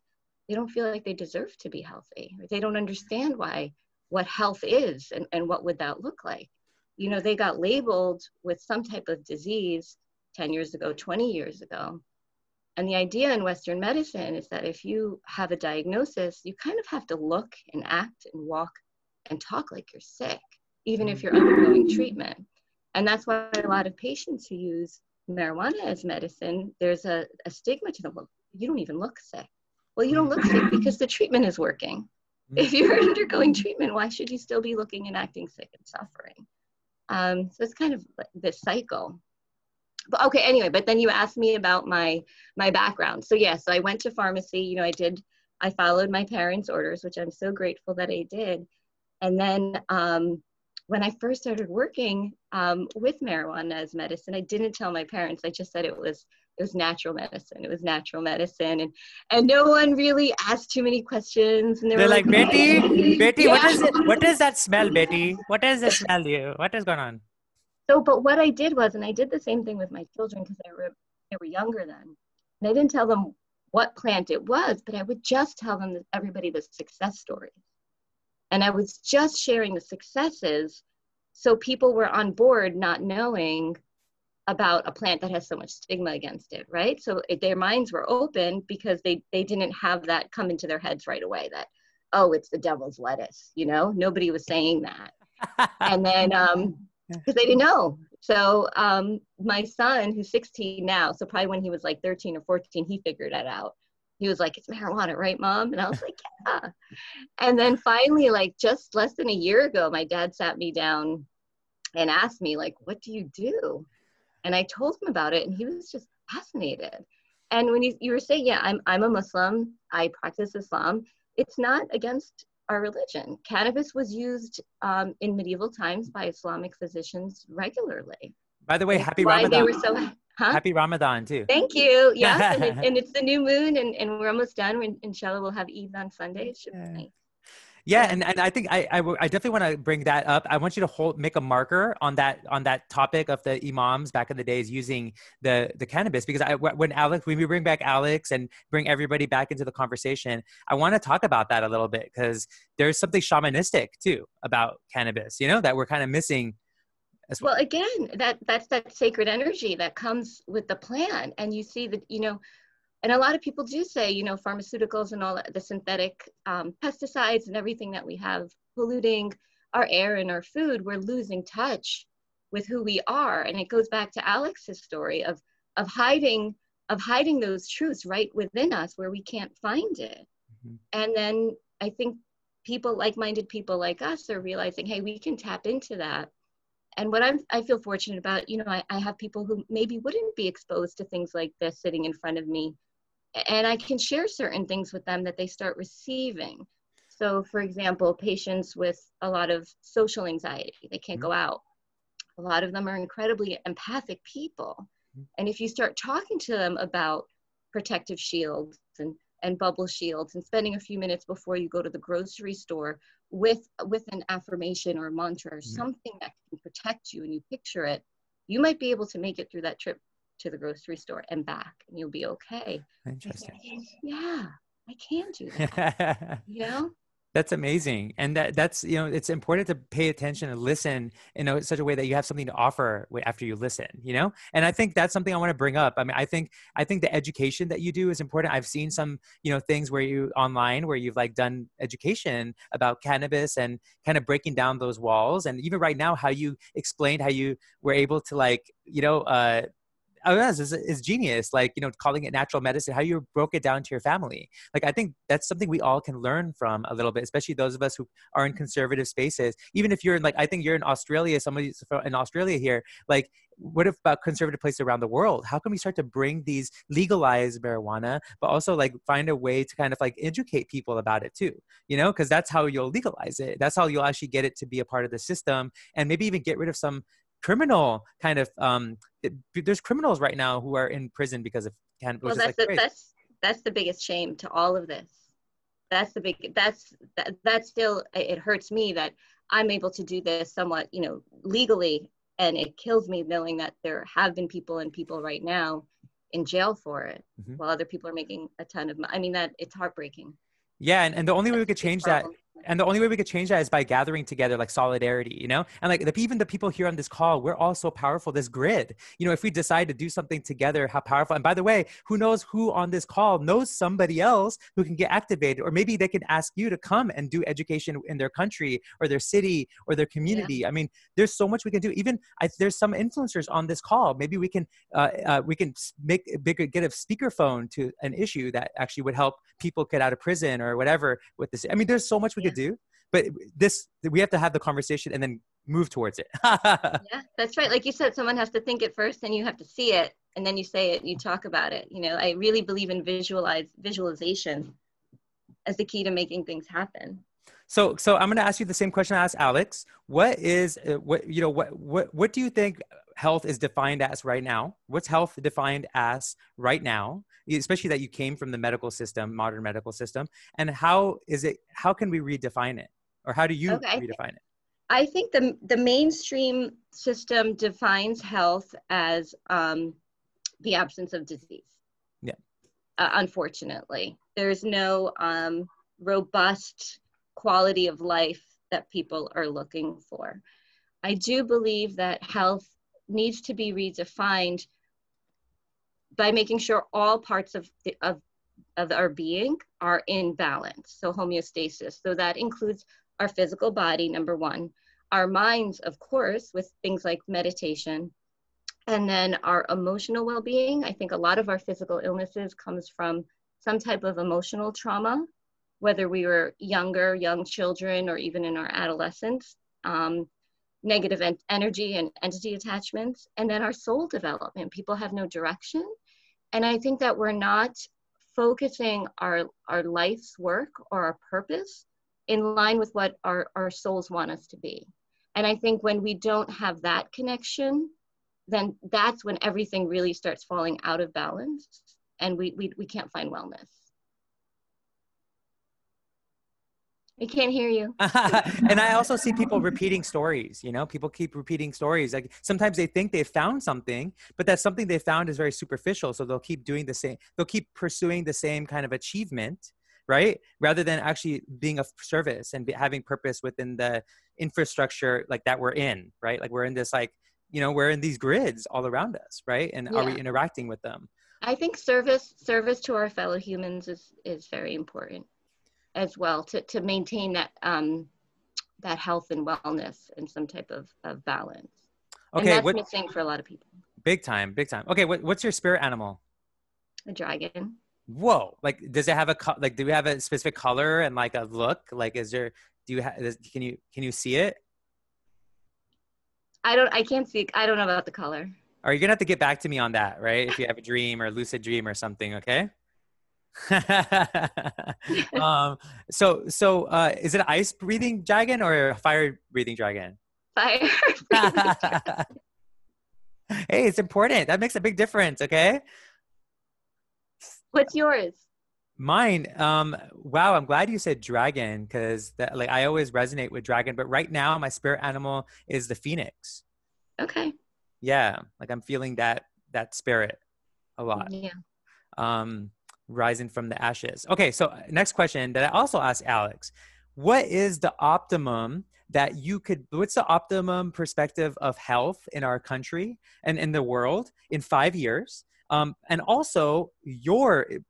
they don't feel like they deserve to be healthy, or they don't understand what health is and what would that look like. They got labeled with some type of disease 10 years ago, 20 years ago. And the idea in Western medicine is that if you have a diagnosis, you kind of have to look and act and walk and talk like you're sick, even if you're undergoing treatment. And that's why a lot of patients who use marijuana as medicine, there's a stigma to them. Well, you don't even look sick. Well, you don't look sick because the treatment is working. If you're undergoing treatment, why should you still be looking and acting sick and suffering? So it's kind of this cycle. But okay, anyway, but then you asked me about my background. So yes, I went to pharmacy. I followed my parents' orders, which I'm so grateful that I did. And then when I first started working with marijuana as medicine, I didn't tell my parents. I just said it was natural medicine. It was natural medicine, and no one really asked too many questions. And they're like, Betty, yeah. what is it? What is that smell, Betty? What does that smell? You? What is going on? So, but what I did was, and I did the same thing with my children because they were younger then, and I didn't tell them what plant it was, but I would just tell them everybody the success stories. And I was just sharing the successes so people were on board not knowing about a plant that has so much stigma against it, right? So their minds were open because they didn't have that come into their heads right away that, oh, it's the devil's lettuce, Nobody was saying that. And then, because they didn't know. So my son, who's 16 now, so probably when he was like 13 or 14, he figured that out. He was like, it's marijuana, right, Mom? And I was like, yeah. And then finally, like just less than a year ago, my dad sat me down and asked me, like, what do you do? And I told him about it, and he was just fascinated. And when you were saying, yeah, I'm a Muslim, I practice Islam, it's not against our religion. Cannabis was used in medieval times by Islamic physicians regularly. By the way, happy Ramadan. They were so Happy Ramadan too. Thank you. Yes, and it's the new moon, and we're almost done. Inshallah, we'll have Eid on Sunday. It should be nice. Yeah, and I think I definitely want to bring that up. I want you to make a marker on that topic of the imams back in the days using the cannabis, because when we bring back Alex and bring everybody back into the conversation, I want to talk about that a little bit, because there's something shamanistic too about cannabis, that we're kind of missing. Well, again, that's that sacred energy that comes with the plant, and you see that and a lot of people do say, pharmaceuticals and all the synthetic pesticides and everything that we have polluting our air and our food, we're losing touch with who we are. And it goes back to Alex's story of hiding those truths right within us where we can't find it. Mm-hmm. And then I think like-minded people like us are realizing, hey, we can tap into that. And what I feel fortunate about, I have people who maybe wouldn't be exposed to things like this sitting in front of me, and I can share certain things with them that they start receiving. So for example, patients with a lot of social anxiety, they can't go out. A lot of them are incredibly empathic people. And if you start talking to them about protective shields and bubble shields and spending a few minutes before you go to the grocery store with an affirmation or a mantra or something that can protect you, and you picture it, you might be able to make it through that trip to the grocery store and back, and you'll be okay. Interesting. Yeah, I can do that. You know? That's amazing. And that's, you know, it's important to pay attention and listen in such a way that you have something to offer after you listen, you know? And I think that's something I want to bring up. I mean, I think the education that you do is important. I've seen some, you know, things where you've like done education about cannabis and kind of breaking down those walls. And even right now, how you explained how you were able to like, you know, is genius, like, you know, calling it natural medicine, how you broke it down to your family. Like, I think that's something we all can learn from a little bit, especially those of us who are in conservative spaces. Even if you're in, like, I think you're in Australia, somebody's in Australia here, like, what about conservative places around the world? How can we start to bring these legalized marijuana, but also like find a way to kind of like educate people about it too, you know, because that's how you'll legalize it. That's how you'll actually get it to be a part of the system, and maybe even get rid of some criminal kind of there's criminals right now who are in prison because of cannabis. Well, that's the biggest shame to all of this. That's still, it hurts me that I'm able to do this somewhat, you know, legally, and it kills me knowing that there have been people right now in jail for it, while other people are making a ton of money. I mean, that it's heartbreaking. Yeah, and the only way we could change that, is by gathering together, like solidarity, you know? And like even the people here on this call, we're all so powerful, this grid. You know, if we decide to do something together, how powerful. And by the way, who knows who on this call knows somebody else who can get activated, or maybe they can ask you to come and do education in their country or their city or their community. Yeah. I mean, there's so much we can do. Even there's some influencers on this call. Maybe we can get a speakerphone to an issue that actually would help people get out of prison or whatever with this. I mean, there's so much we could do, but we have to have the conversation and then move towards it. Yeah, that's right. Like you said, someone has to think it first, and you have to see it, and then you say it, you talk about it. You know, I really believe in visualization as the key to making things happen. So I'm going to ask you the same question I asked Alex. What do you think health is defined as right now? What's health defined as right now, especially that you came from the medical system, modern medical system, and how can we redefine it, or how do you redefine it? I think the mainstream system defines health as the absence of disease. Yeah. Unfortunately, there's no robust quality of life that people are looking for. I do believe that health needs to be redefined by making sure all parts of our being are in balance. So homeostasis. So that includes our physical body, number one, our minds, of course, with things like meditation, and then our emotional well-being. I think a lot of our physical illnesses comes from some type of emotional trauma, whether we were young children, or even in our adolescence. Negative energy and entity attachments, and then our soul development. People have no direction. And I think that we're not focusing our life's work or our purpose in line with what our souls want us to be. And I think when we don't have that connection, then that's when everything really starts falling out of balance, and we can't find wellness. I can't hear you. And I also see people repeating stories, you know, people keep repeating stories. Like sometimes they think they found something, but that something they found is very superficial. So they'll keep doing the same. They'll keep pursuing the same kind of achievement, right? Rather than actually being of service and having purpose within the infrastructure like that we're in, right? Like we're in this, like, you know, we're in these grids all around us, right? And are we interacting with them? I think service to our fellow humans is very important as well, to maintain that that health and wellness and some type of balance. Okay, and that's missing for a lot of people. Big time. Okay, what's your spirit animal? A dragon. Whoa! Like, does it have do we have a specific color and like a look? Like, can you see it? I can't see. I don't know about the color. Are you gonna have to get back to me on that, right? If you have a dream or lucid dream or something, okay? Is it an ice breathing dragon or a fire breathing dragon? Fire breathing dragon. Hey, it's important. That makes a big difference. Okay. What's yours? Mine, wow, I'm glad you said dragon, because like I always resonate with dragon, but right now my spirit animal is the phoenix. Okay. Yeah, like I'm feeling that spirit a lot. Yeah. Rising from the ashes. Okay, so next question that I also asked Alex, what is the optimum that what's the optimum perspective of health in our country and in the world in 5 years? And also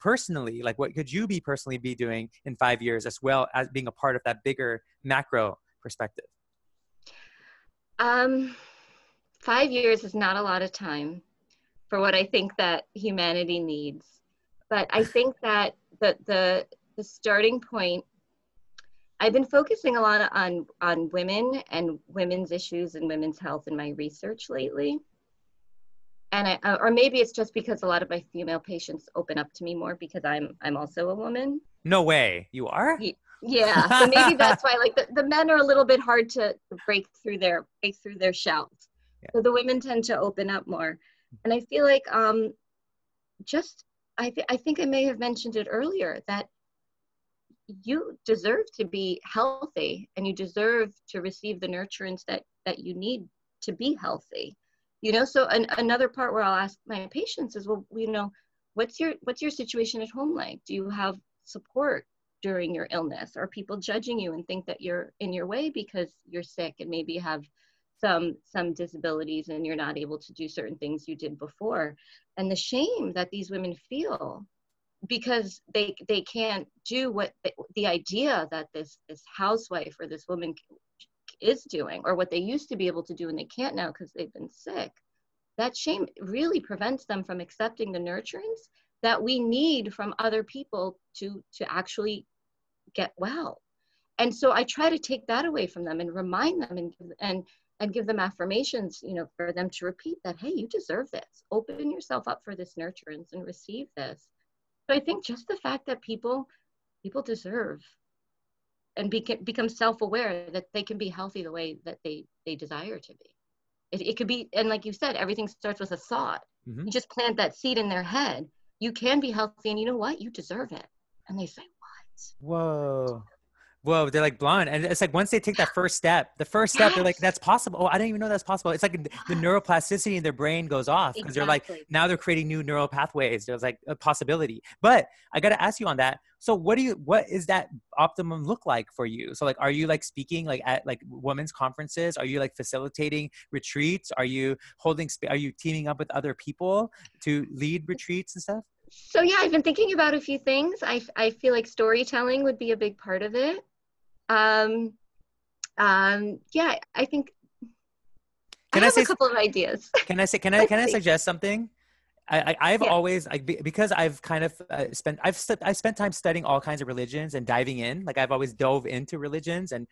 personally, like what could you personally be doing in 5 years, as well as being a part of that bigger macro perspective? 5 years is not a lot of time for what I think that humanity needs. But I think that the starting point, I've been focusing a lot on women and women's issues and women's health in my research lately. And or maybe it's just because a lot of my female patients open up to me more because I'm also a woman. No way. You are? Yeah. So maybe that's why, like, the men are a little bit hard to break through their shells. Yeah. So the women tend to open up more. And I feel like I think I may have mentioned it earlier, that you deserve to be healthy and you deserve to receive the nurturance that you need to be healthy. So another part where I'll ask my patients is, well, what's your situation at home like? Do you have support during your illness? Are people judging you and think that you're in your way because you're sick and maybe have some disabilities and you're not able to do certain things you did before? And the shame that these women feel because they can't do what the idea that this housewife or this woman is doing, or what they used to be able to do and they can't now because they've been sick. That shame really prevents them from accepting the nurturance that we need from other people to actually get well. And so I try to take that away from them and remind them and give them affirmations, for them to repeat that, hey, you deserve this. Open yourself up for this nurturance and receive this. So I think just the fact that people deserve and become self-aware that they can be healthy the way that they desire to be. It could be, and like you said, everything starts with a thought. Mm-hmm. You just plant that seed in their head. You can be healthy, and you know what? You deserve it. And they say, what? Whoa, they're like blind. And it's like once they take that first step, yes. They're like, that's possible. Oh, I didn't even know that's possible. It's like the neuroplasticity in their brain goes off because they're like, now they're creating new neural pathways. There's like a possibility. But I got to ask you on that. So what is that optimum look like for you? So like, are you like speaking like at like women's conferences? Are you like facilitating retreats? Are you teaming up with other people to lead retreats and stuff? So yeah, I've been thinking about a few things. I feel like storytelling would be a big part of it. Yeah, I think I have a couple of ideas. Can I suggest something? I've always because I've kind of I spent time studying all kinds of religions and diving in. Like I've always dove into religions and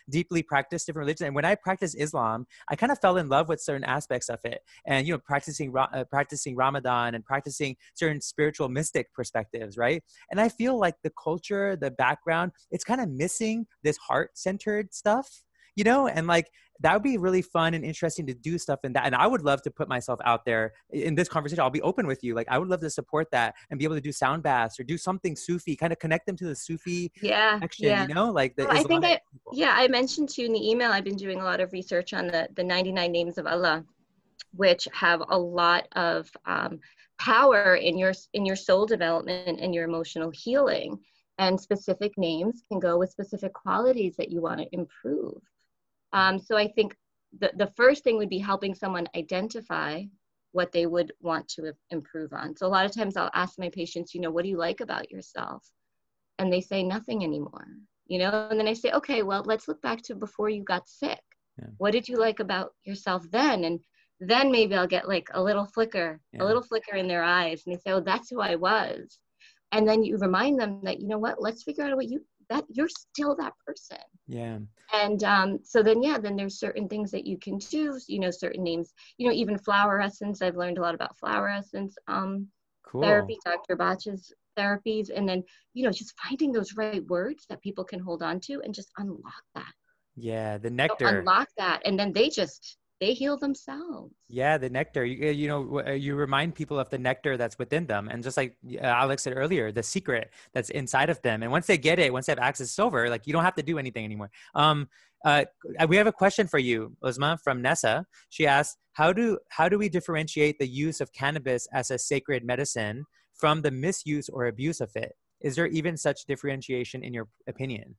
deeply practiced different religions. And when I practiced Islam, I kind of fell in love with certain aspects of it. And practicing Ramadan and practicing certain spiritual mystic perspectives, right? And I feel like the culture, the background, it's kind of missing this heart-centered stuff. And like that would be really fun and interesting to do stuff in that. And I would love to put myself out there in this conversation. I'll be open with you. Like I would love to support that and be able to do sound baths or do something Sufi, kind of connect them to the Sufi action, like the Islamic people. I mentioned to you in the email, I've been doing a lot of research on the 99 names of Allah, which have a lot of power in your soul development and your emotional healing. And specific names can go with specific qualities that you want to improve. So I think the first thing would be helping someone identify what they would want to improve on. So a lot of times I'll ask my patients, what do you like about yourself? And they say nothing anymore, and then I say, okay, well, let's look back to before you got sick. Yeah. What did you like about yourself then? And then maybe I'll get like a little flicker in their eyes. And they say, oh, that's who I was. And then you remind them that, let's figure out that you're still that person. Yeah. And so then there's certain things that you can do, certain names, even flower essence. I've learned a lot about flower essence. therapy, Dr. Botch's therapies, and then, you know, just finding those right words that people can hold on to and just unlock that. Yeah, the You know, nectar. unlock that, and then they heal themselves. Yeah, the nectar. You know, you remind people of the nectar that's within them, and just like Alex said earlier, the secret that's inside of them. And once they get it, once they have access, it's over. Like you don't have to do anything anymore. We have a question for you, Uzma, from Nessa. She asked, how do we differentiate the use of cannabis as a sacred medicine from the misuse or abuse of it? Is there even such differentiation in your opinion?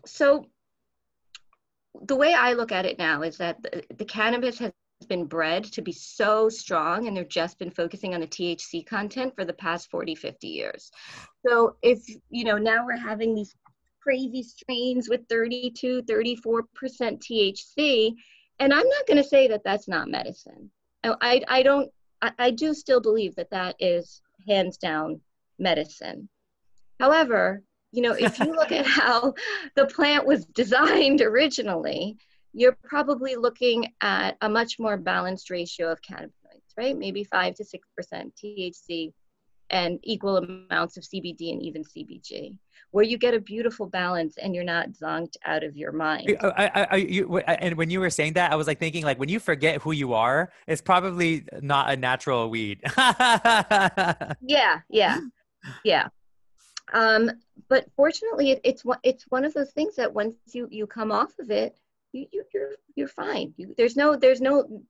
So the way I look at it now is that the cannabis has been bred to be so strong, and they've just been focusing on the THC content for the past 40, 50 years. So if, you know, now we're having these crazy strains with 32, 34% THC, and I'm not going to say that that's not medicine. I do still believe that that is hands down medicine. However, you know, if you look at how the plant was designed originally, you're probably looking at a much more balanced ratio of cannabinoids, right? Maybe 5 to 6% THC and equal amounts of CBD and even CBG, where you get a beautiful balance and you're not zonked out of your mind. And when you were saying that, I was like thinking, like, when you forget who you are, it's probably not a natural weed. Yeah. But fortunately, it's one of those things that once you come off of it, you're fine. There's no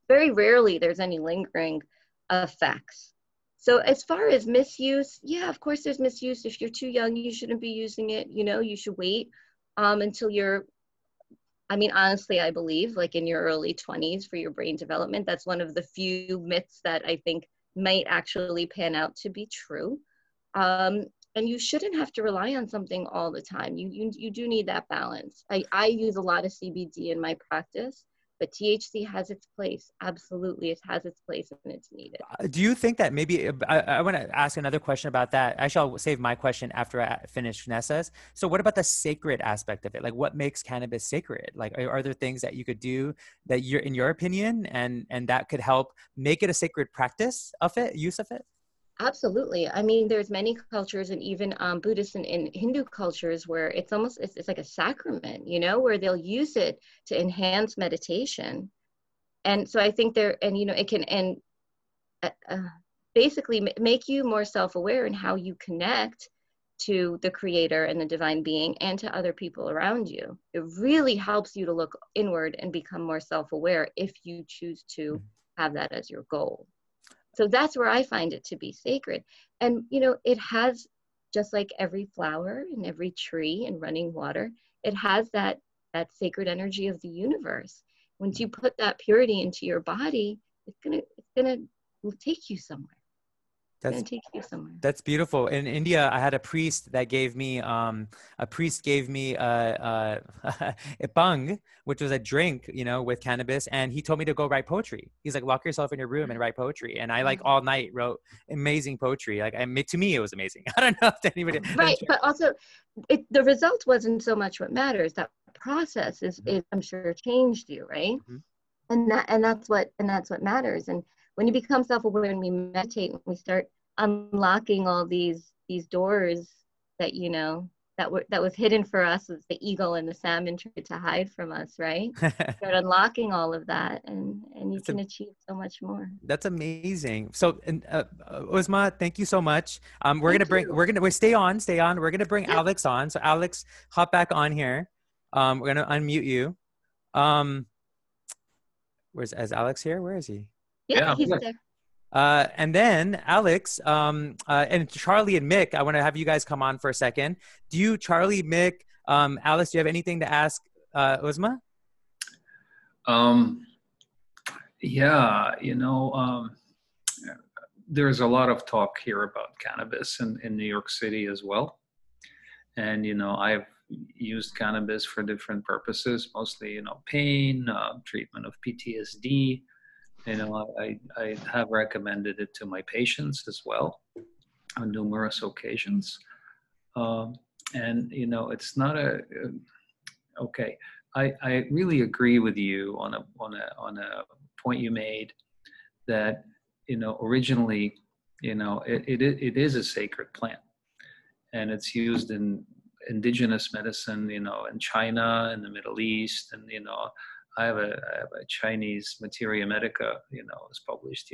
very rarely there's any lingering effects. So as far as misuse, yeah, of course there's misuse. If you're too young, you shouldn't be using it. You know, you should wait until you're, I mean, honestly, I believe like in your early 20s for your brain development. That's one of the few myths that I think might actually pan out to be true. And you shouldn't have to rely on something all the time. You do need that balance. I use a lot of CBD in my practice, but THC has its place. Absolutely, it has its place and it's needed. Do you think that maybe, I want to ask another question about that. Actually, I'll save my question after I finish Nessa's. So what about the sacred aspect of it? Like what makes cannabis sacred? Like are there things that you could do that you're, in your opinion, and that could help make it a sacred practice of it, use of it? Absolutely. I mean, there's many cultures and even Buddhist and Hindu cultures where it's almost, it's like a sacrament, you know, where they'll use it to enhance meditation. And so I think and you know, it can, basically make you more self-aware in how you connect to the creator and the divine being and to other people around you. It really helps you to look inward and become more self-aware if you choose to have that as your goal. So that's where I find it to be sacred. And, you know, it has, just like every flower and every tree and running water, it has that sacred energy of the universe. Once you put that purity into your body, it's gonna take you somewhere. That's beautiful. In India, I had a priest that gave me a bhang, which was a drink, you know, with cannabis, and he told me to go write poetry. He's like, lock yourself in your room and write poetry. And I like all night wrote amazing poetry. Like to me, it was amazing. I don't know if anybody. Right, but also, the result wasn't so much what matters. That process is I'm sure changed you, right? Mm-hmm. And that's what matters. And when you become self-aware and we meditate and we start unlocking all these doors that, you know, that was hidden for us as the eagle and the salmon tried to hide from us, right? Start unlocking all of that and you can achieve so much more. That's amazing. So Uzma, thank you so much. We're stay on. We're gonna bring Alex on. So Alex, hop back on here. We're gonna unmute you. Is Alex here? Where is he? Yeah, he's there. And then Alex, and Charlie and Mick, I want to have you guys come on for a second. Do you, Charlie, Mick, Alex, do you have anything to ask Uzma? Yeah, you know, there's a lot of talk here about cannabis in New York City as well. And, you know, I've used cannabis for different purposes, mostly, you know, pain, treatment of PTSD. You know, I have recommended it to my patients as well on numerous occasions. And, you know, it's not okay. I really agree with you on a point you made that originally, it is a sacred plant, and it's used in indigenous medicine, in China, in the Middle East, and I have a Chinese Materia Medica, it was published,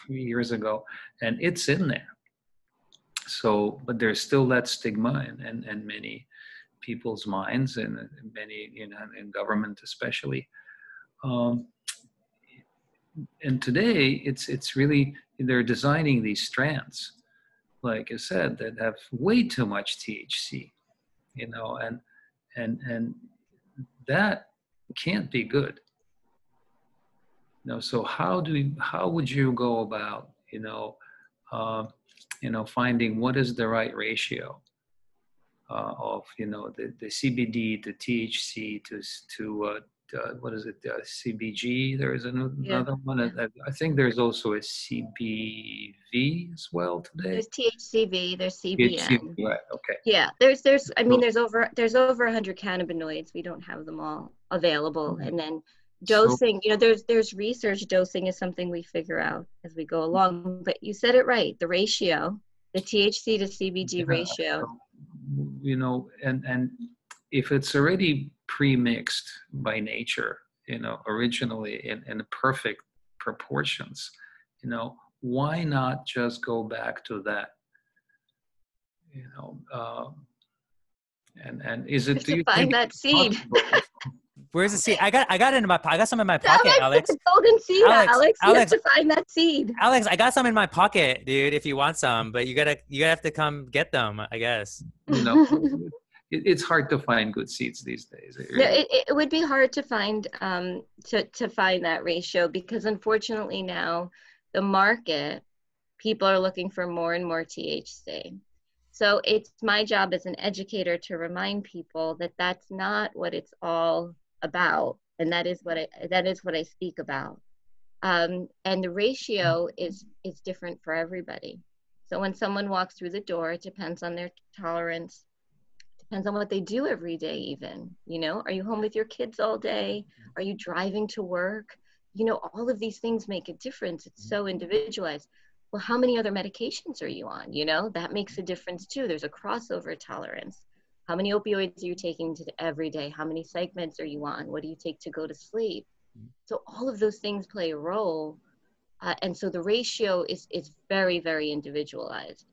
3 years ago, and it's in there. So, but there's still that stigma in many people's minds, and many, in government especially. And today, it's really, they're designing these strands, like I said, that have way too much THC, and that can't be good. So how would you go about, finding what is the right ratio of, the CBD to THC to what is it, CBG? There is another one. I think there's also a CBV as well today. There's THCV, there's CBN. Right. Okay. Yeah, there's there's over 100 cannabinoids. We don't have them all available, and then dosing. There's research. Dosing is something we figure out as we go along. But you said it right. The ratio, the THC to CBG ratio. And if it's already pre-mixed by nature, originally in perfect proportions, why not just go back to that? And is it? Do you find think that seed? Where's the seed? I got it in my. I got some in my pocket, Alex. The golden seed, Alex. You have to find that seed. Alex, I got some in my pocket, dude. If you want some, but you gotta have to come get them, I guess. It's hard to find good seeds these days. It would be hard to find to find that ratio, because unfortunately now the market, people are looking for more and more THC. So it's my job as an educator to remind people that that's not what it's all about, and that is what I speak about. And the ratio is different for everybody. So when someone walks through the door, it depends on their tolerance. Depends on what they do every day even, are you home with your kids all day? Are you driving to work? All of these things make a difference. It's so individualized. Well, how many other medications are you on? That makes a difference too. There's a crossover tolerance. How many opioids are you taking every day? How many psych meds are you on? What do you take to go to sleep? So all of those things play a role. And so the ratio is very, very individualized.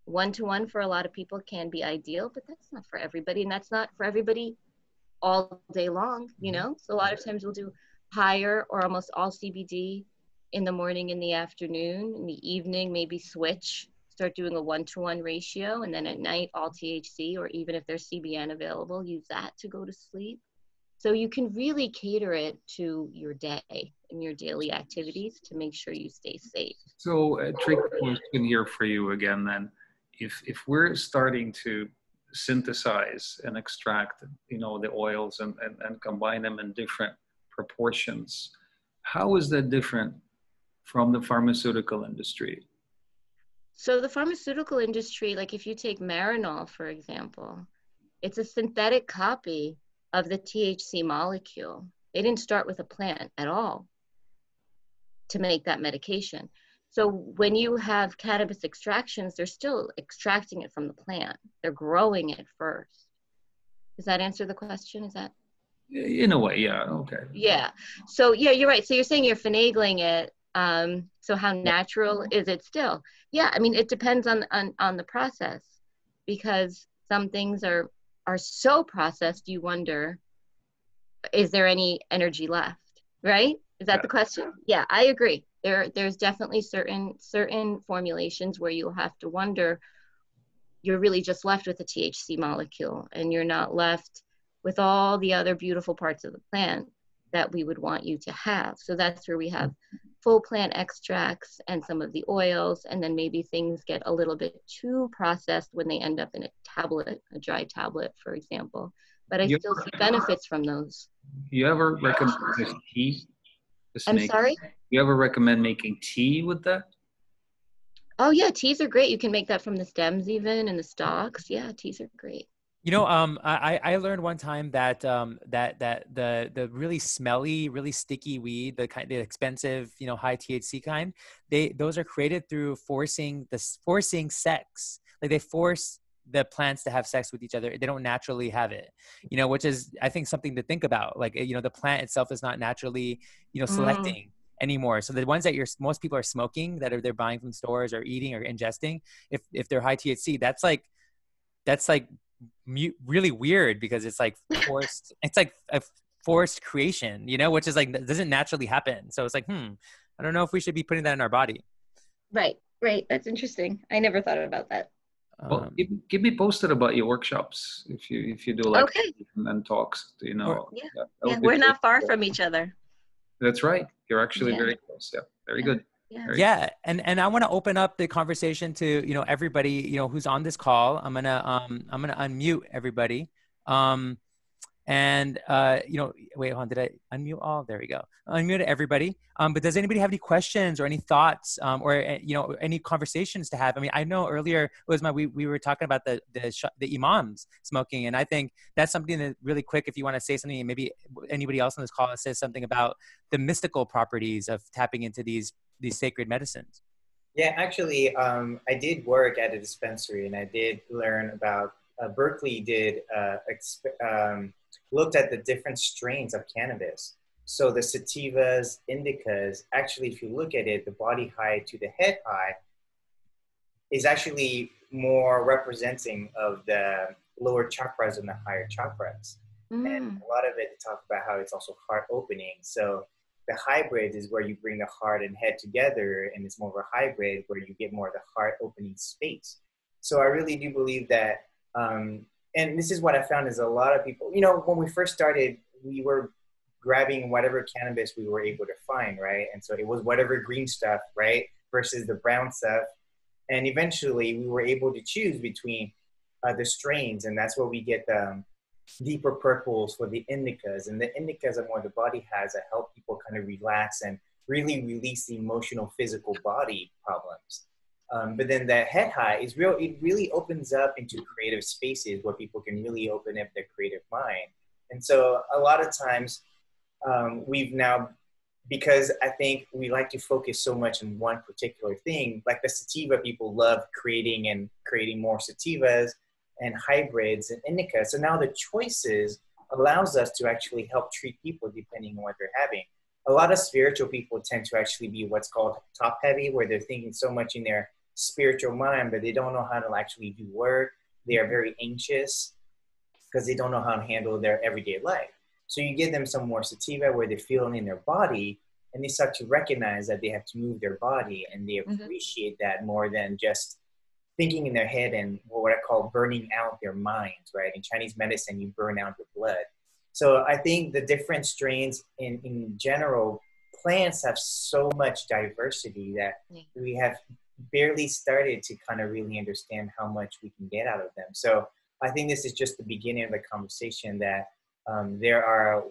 1-to-1 for a lot of people can be ideal, but that's not for everybody, and that's not for everybody all day long, So a lot of times we'll do higher or almost all CBD in the morning, in the afternoon, in the evening, maybe switch, start doing a 1-to-1 ratio, and then at night all THC, or even if there's CBN available, use that to go to sleep. So you can really cater it to your day and your daily activities to make sure you stay safe. So a trick question here for you again then. If we're starting to synthesize and extract, the oils and combine them in different proportions, how is that different from the pharmaceutical industry? So the pharmaceutical industry, like if you take Marinol, for example, it's a synthetic copy of the THC molecule. They didn't start with a plant at all to make that medication. So when you have cannabis extractions, they're still extracting it from the plant. They're growing it first. Does that answer the question? Is that? In a way, yeah. Okay. Yeah. So yeah, you're right. So you're saying you're finagling it. So how natural is it still? Yeah. I mean, it depends on the process, because some things are so processed, you wonder, is there any energy left? Right? Is that the question? Yeah, I agree. There's definitely certain formulations where you'll have to wonder, you're really just left with the THC molecule, and you're not left with all the other beautiful parts of the plant that we would want you to have. So that's where we have full plant extracts and some of the oils, and then maybe things get a little bit too processed when they end up in a tablet, a dry tablet, for example. But I still see benefits from those. You ever recommend this tea? I'm sorry? You ever recommend making tea with that? Oh yeah, teas are great. You can make that from the stems even, and the stalks. Yeah, teas are great. I learned one time that that the really smelly, really sticky weed, the expensive, high THC kind, those are created through forcing sex. Like they force the plants to have sex with each other. They don't naturally have it, which is, I think, something to think about. Like, the plant itself is not naturally, selecting anymore. So the ones that most people are smoking, they're buying from stores or eating or ingesting, if they're high THC, that's like really weird, because it's like forced. It's like a forced creation, which is like, that doesn't naturally happen. So it's like, I don't know if we should be putting that in our body. Right. That's interesting. I never thought about that. Well, keep me posted about your workshops if you do like and talks. Yeah, we're not far from each other. That's right. You're actually very close. Yeah, very good. Yeah. And I want to open up the conversation to, everybody, who's on this call. I'm going to unmute everybody. Wait, hold on. Did I unmute all? There we go. Unmute everybody. But does anybody have any questions or any thoughts, or any conversations to have? I mean, I know earlier, Uzma, we were talking about the imams smoking, and I think that's something that really quick, if you want to say something, and maybe anybody else on this call says something about the mystical properties of tapping into these sacred medicines. Yeah, actually, I did work at a dispensary, and I did learn about Berkeley did looked at the different strains of cannabis. So the sativas, indicas, actually, if you look at it, the body high to the head high is actually more representing of the lower chakras and the higher chakras. And a lot of it talks about how it's also heart opening. So the hybrid is where you bring the heart and head together, and it's more of a hybrid where you get more of the heart opening space. So I really do believe that, and this is what I found is a lot of people, when we first started, we were grabbing whatever cannabis we were able to find, right? And so it was whatever green stuff, right, versus the brown stuff. And eventually we were able to choose between the strains, and that's where we get the deeper purples for the indicas. And the indicas are more the body has that help people kind of relax and really release the emotional, physical body problems. But then the head high is real. It really opens up into creative spaces where people can really open up their creative mind. And so a lot of times we've now, because I think we like to focus so much on one particular thing, like the sativa, people love creating more sativas and hybrids and indicas. So now the choices allows us to actually help treat people depending on what they're having. A lot of spiritual people tend to actually be what's called top heavy, where they're thinking so much in their spiritual mind, but they don't know how to actually do work. They are very anxious because they don't know how to handle their everyday life. So you give them some more sativa where they feel it in their body, and they start to recognize that they have to move their body, and they appreciate that more than just thinking in their head and what I call burning out their minds, right? In Chinese medicine, you burn out your blood. So I think the different strains in general, plants have so much diversity that we have barely started to kind of really understand how much we can get out of them. So I think this is just the beginning of the conversation, that there are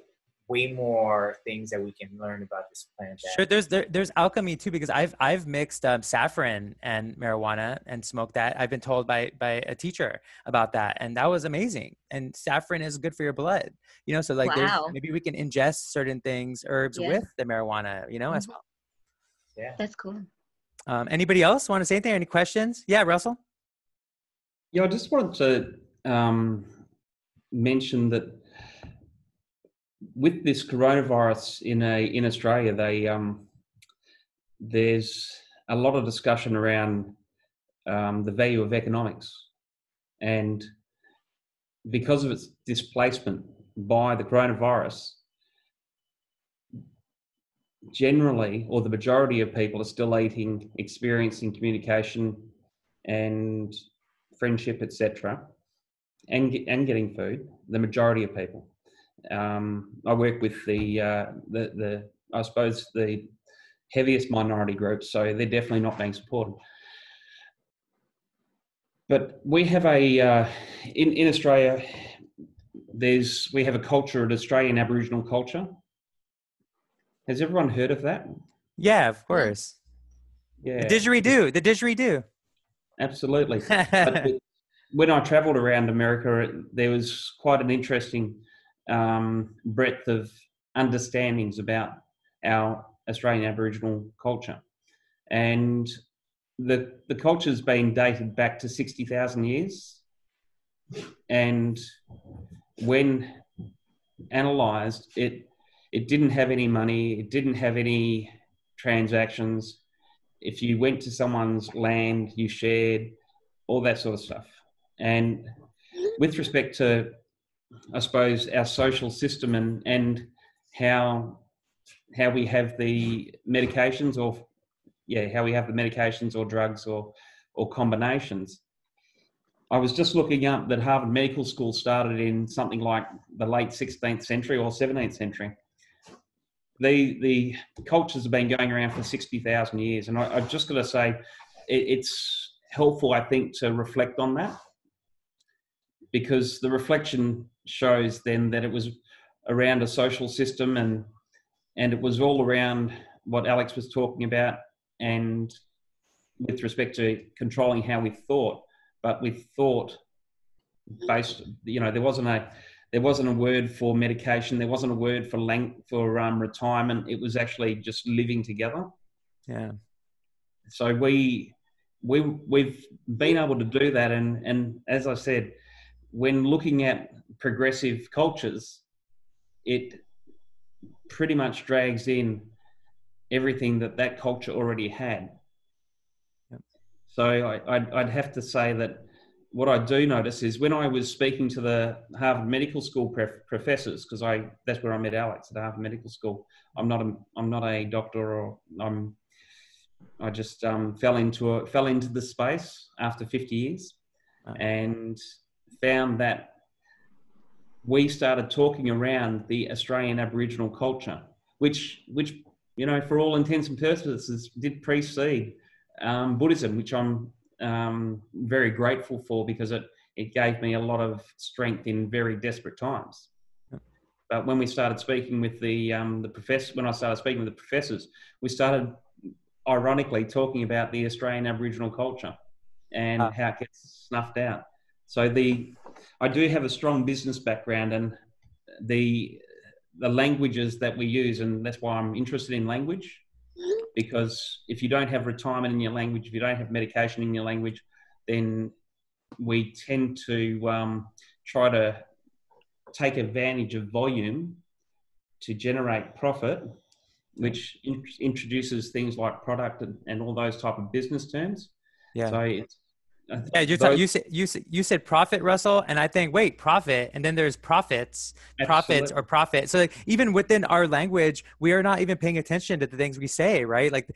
way more things that we can learn about this plant. Sure, there's alchemy too, because I've mixed saffron and marijuana and smoked that. I've been told by a teacher about that, and that was amazing. And saffron is good for your blood, so like maybe we can ingest certain things, herbs with the marijuana, as well. Yeah, that's cool. Anybody else want to say anything? Any questions? Yeah, Russell? Yeah, I just wanted to mention that with this coronavirus in Australia, there's a lot of discussion around the value of economics, and because of its displacement by the coronavirus, generally, or the majority of people are still experiencing communication and friendship, etc., and getting food. The majority of people. I work with the I suppose the heaviest minority groups, so they're definitely not being supported. But we have in Australia, we have a culture, an Australian Aboriginal culture. Has everyone heard of that? Yeah, of course. Yeah. The didgeridoo. Absolutely. when I travelled around America, there was quite an interesting breadth of understandings about our Australian Aboriginal culture. And the culture's been dated back to 60,000 years. And when analysed, it didn't have any money, it didn't have any transactions. If you went to someone's land, you shared, all that sort of stuff. And with respect to, I suppose, our social system and how we have the medications how we have the medications or drugs or combinations. I was just looking up that Harvard Medical School started in something like the late 16th century or 17th century. The cultures have been going around for 60,000 years. And I've just got to say, it's helpful, I think, to reflect on that, because the reflection shows then that it was around a social system and it was all around what Alex was talking about, and with respect to controlling how we thought. But we thought based, there wasn't a word for medication, there wasn't a word for retirement. It was actually just living together. Yeah. So we've been able to do that, and as I said, when looking at progressive cultures, it pretty much drags in everything that culture already had. Yep. So I'd have to say that what I do notice is when I was speaking to the Harvard Medical School professors, because that's where I met Alex, at Harvard Medical School. I'm not a doctor, or I just fell into the space after 50 years, and found that we started talking around the Australian Aboriginal culture, which for all intents and purposes did precede Buddhism, which I'm very grateful for, because it gave me a lot of strength in very desperate times. But when we started speaking with the professor, when I started speaking with the professors, we started ironically talking about the Australian Aboriginal culture and how it gets snuffed out. So I do have a strong business background, and the languages that we use, and that's why I'm interested in language, because if you don't have retirement in your language, if you don't have medication in your language, then we tend to try to take advantage of volume to generate profit, which introduces things like product and all those type of business terms. Yeah. So it's, you said profit, Russell, and I think, wait, profit, and then there's profits or profit. So like, even within our language, we are not even paying attention to the things we say, right? Like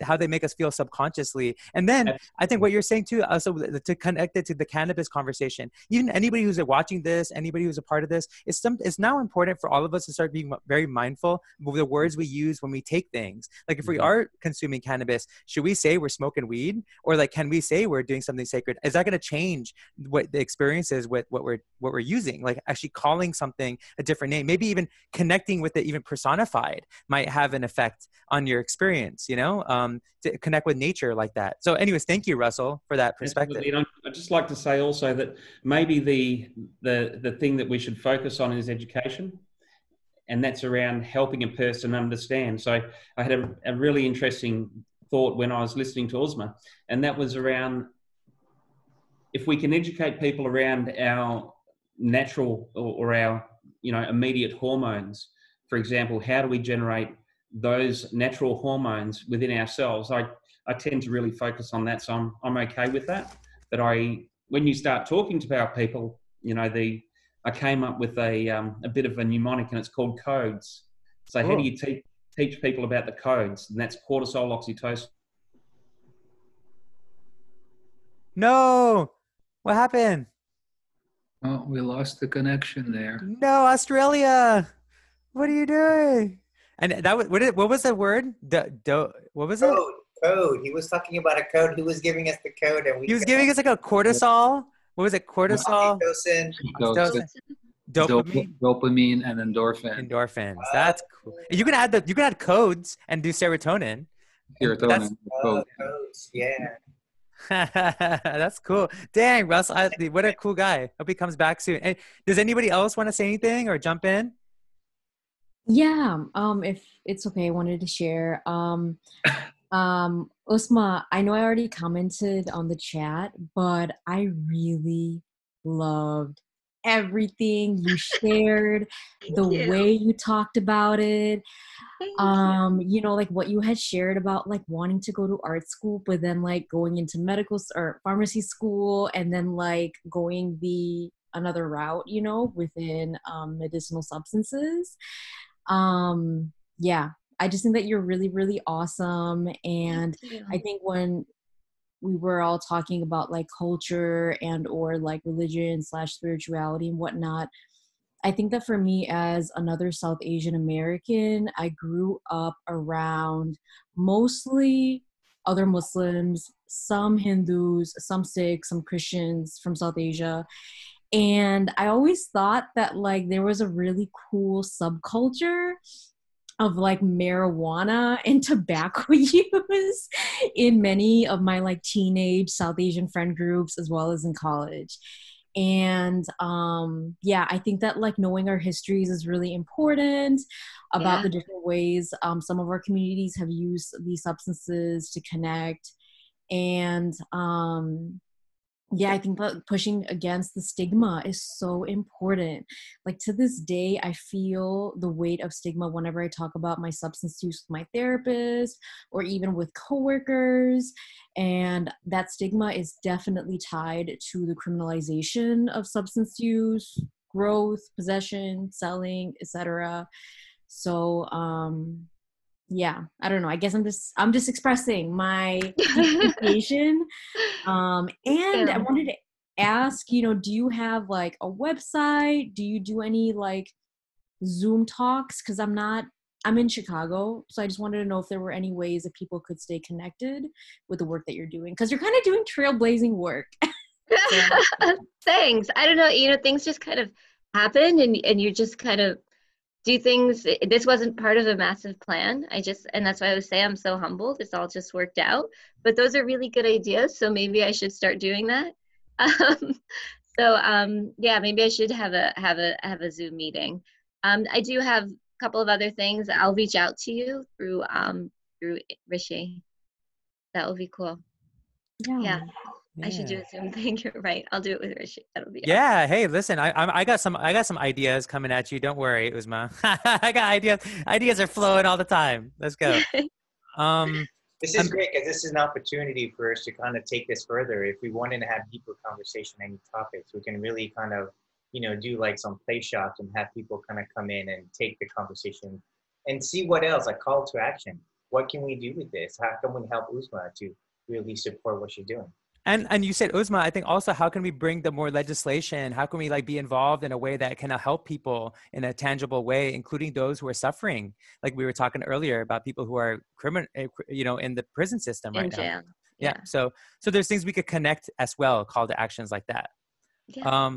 how they make us feel subconsciously. And then I think what you're saying too, also to connect it to the cannabis conversation, even anybody who's watching this, anybody who's a part of this, it's now important for all of us to start being very mindful of the words we use when we take things. Like if we are consuming cannabis, should we say we're smoking weed, or like, can we say we're doing something sacred? Is that going to change what the experience is with what we're using? Like actually calling something a different name, maybe even connecting with it, even personified, might have an effect on your experience, to connect with nature like that. So anyways, thank you, Russell, for that perspective. I'd just like to say also that maybe the thing that we should focus on is education, and that's around helping a person understand. So I had a really interesting thought when I was listening to Uzma, and that was around, if we can educate people around our natural or our immediate hormones, for example, how do we generate those natural hormones within ourselves? I tend to really focus on that, so I'm okay with that. But when you start talking to our people, I came up with a bit of a mnemonic, and it's called codes. So how do you teach people about the codes? And that's cortisol, oxytocin. No. What happened? Oh, we lost the connection there. No, Australia. What are you doing? And that was what was the word? What was it? Code. He was talking about a code. He was giving us the code, and he was giving us like a cortisol. What was it? Cortisol. Oxytocin. Dopamine and endorphins. That's cool. You can add codes and do serotonin. Codes. Codes. Yeah. That's cool. Dang, Russ, what a cool guy. Hope he comes back soon. And does anybody else want to say anything or jump in? Yeah, if it's okay, I wanted to share. Uzma, I know I already commented on the chat, but I really loved everything you shared, the way you talked about it. You know, like what you had shared about like wanting to go to art school, but then like going into medical or pharmacy school, and then like going another route, you know, within medicinal substances. Yeah, I just think that you're really, really awesome. And I think when we were all talking about like culture and or like religion / spirituality and whatnot, I think that for me as another South Asian American, I grew up around mostly other Muslims, some Hindus, some Sikhs, some Christians from South Asia. And I always thought that like there was a really cool subculture of like marijuana and tobacco use in many of my like teenage South Asian friend groups as well as in college. And yeah, I think that like knowing our histories is really important about the different ways some of our communities have used these substances to connect. And yeah, I think that pushing against the stigma is so important. Like to this day, I feel the weight of stigma whenever I talk about my substance use with my therapist or even with coworkers. And that stigma is definitely tied to the criminalization of substance use, growth, possession, selling, etc. So, yeah, I don't know. I guess I'm just expressing my appreciation. And I wanted to ask, you know, do you have like a website? Do you do any like Zoom talks? Because I'm in Chicago, so I just wanted to know if there were any ways that people could stay connected with the work that you're doing, because you're kind of doing trailblazing work. Thanks. I don't know, you know, things just kind of happen and you just kind of do things. This wasn't part of a massive plan. And that's why I would say I'm so humbled. It's all just worked out. But those are really good ideas. So maybe I should start doing that. Yeah, maybe I should have a Zoom meeting. I do have a couple of other things. I'll reach out to you through Rishi. That would be cool. Yeah. I should do a Zoom thing. You're right. I'll do it with Rishi. That'll be awesome. Hey, listen, I got some ideas coming at you. Don't worry, Uzma. I got ideas. Ideas are flowing all the time. Let's go. This is great because this is an opportunity for us to kind of take this further. If we wanted to have deeper conversation on any topics, we can really kind of, you know, do like some play shots and have people kind of come in and take the conversation and see what else, like call to action. What can we do with this? How can we help Uzma to really support what she's doing? And you said, Uzma, I think also, how can we bring the more legislation? How can we like be involved in a way that can help people in a tangible way, including those who are suffering? Like we were talking earlier about people who are you know, in the prison system right now. Jail. Yeah. So there's things we could connect as well, call to actions like that. Yeah.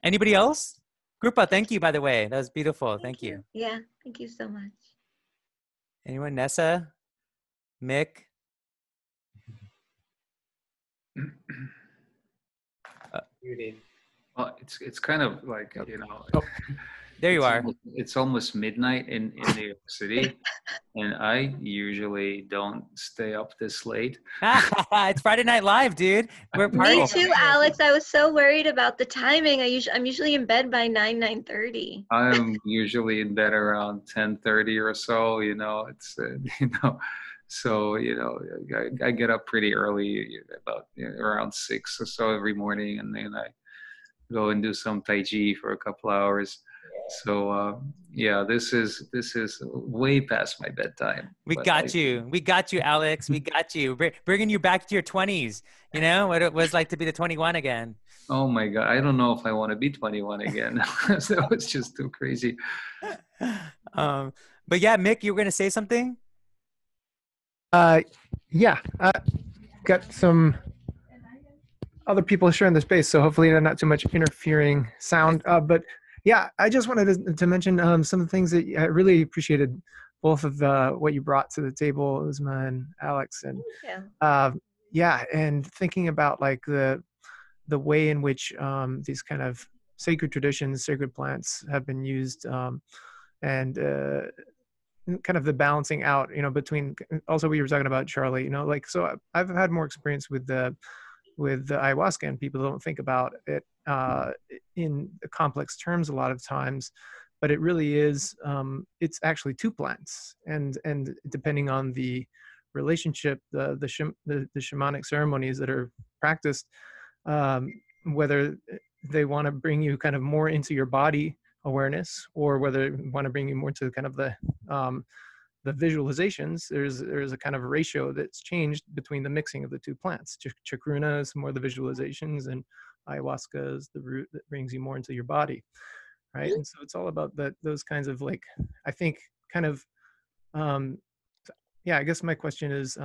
Anybody else? Grupa, thank you, by the way. That was beautiful. Thank you. Yeah. Thank you so much. Anyone? Nessa? Mick? Well, it's kind of like, you know, there you are. It's almost midnight in New York City, and I usually don't stay up this late. It's Friday Night Live, dude. We're partying. Me too, Alex. I was so worried about the timing. I'm usually in bed by 9:30. I'm usually in bed around 10:30 or so. You know, it's you know. So, you know, I get up pretty early, about around 6 or so every morning, and then I go and do some Tai Chi for a couple hours. So, yeah, this is way past my bedtime. We got you, Alex. We got you. Bringing you back to your 20s. You know what it was like to be the 21 again. Oh my God, I don't know if I want to be 21 again. That was just too crazy. But yeah, Mick, you were going to say something? Yeah, got some other people sharing the space, so hopefully not too much interfering sound. But yeah, I just wanted to mention some of the things that I really appreciated, both of what you brought to the table, Uzma and Alex. And yeah, and thinking about like the way in which these kind of sacred traditions, sacred plants have been used, and kind of the balancing out, between, also we were talking about, Charlie, like, so I've had more experience with the ayahuasca, and people don't think about it in complex terms a lot of times, but it really is, it's actually two plants, and depending on the relationship, the shamanic ceremonies that are practiced, whether they want to bring you kind of more into your body awareness, or whether they want to bring you more to kind of the visualizations, there's a kind of ratio that's changed between the mixing of the two plants. Chacruna is more the visualizations, and ayahuasca is the root that brings you more into your body, right? And so it's all about those kinds of, like, I think, kind of, yeah, I guess my question is,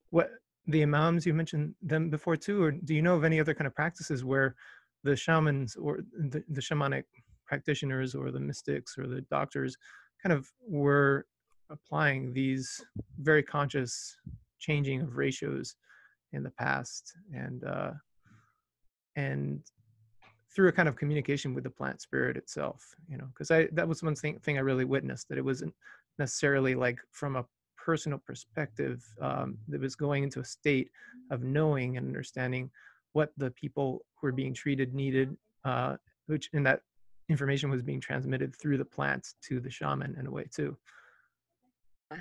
what the imams, you mentioned them before too, or do you know of any other kind of practices where the shamans, or the shamanic practitioners, or the mystics, or the doctors kind of were applying these very conscious changing of ratios in the past, and through a kind of communication with the plant spirit itself, because that was one thing I really witnessed, that it wasn't necessarily like from a personal perspective, that was going into a state of knowing and understanding what the people who were being treated needed, and that information was being transmitted through the plants to the shaman in a way too. Wow.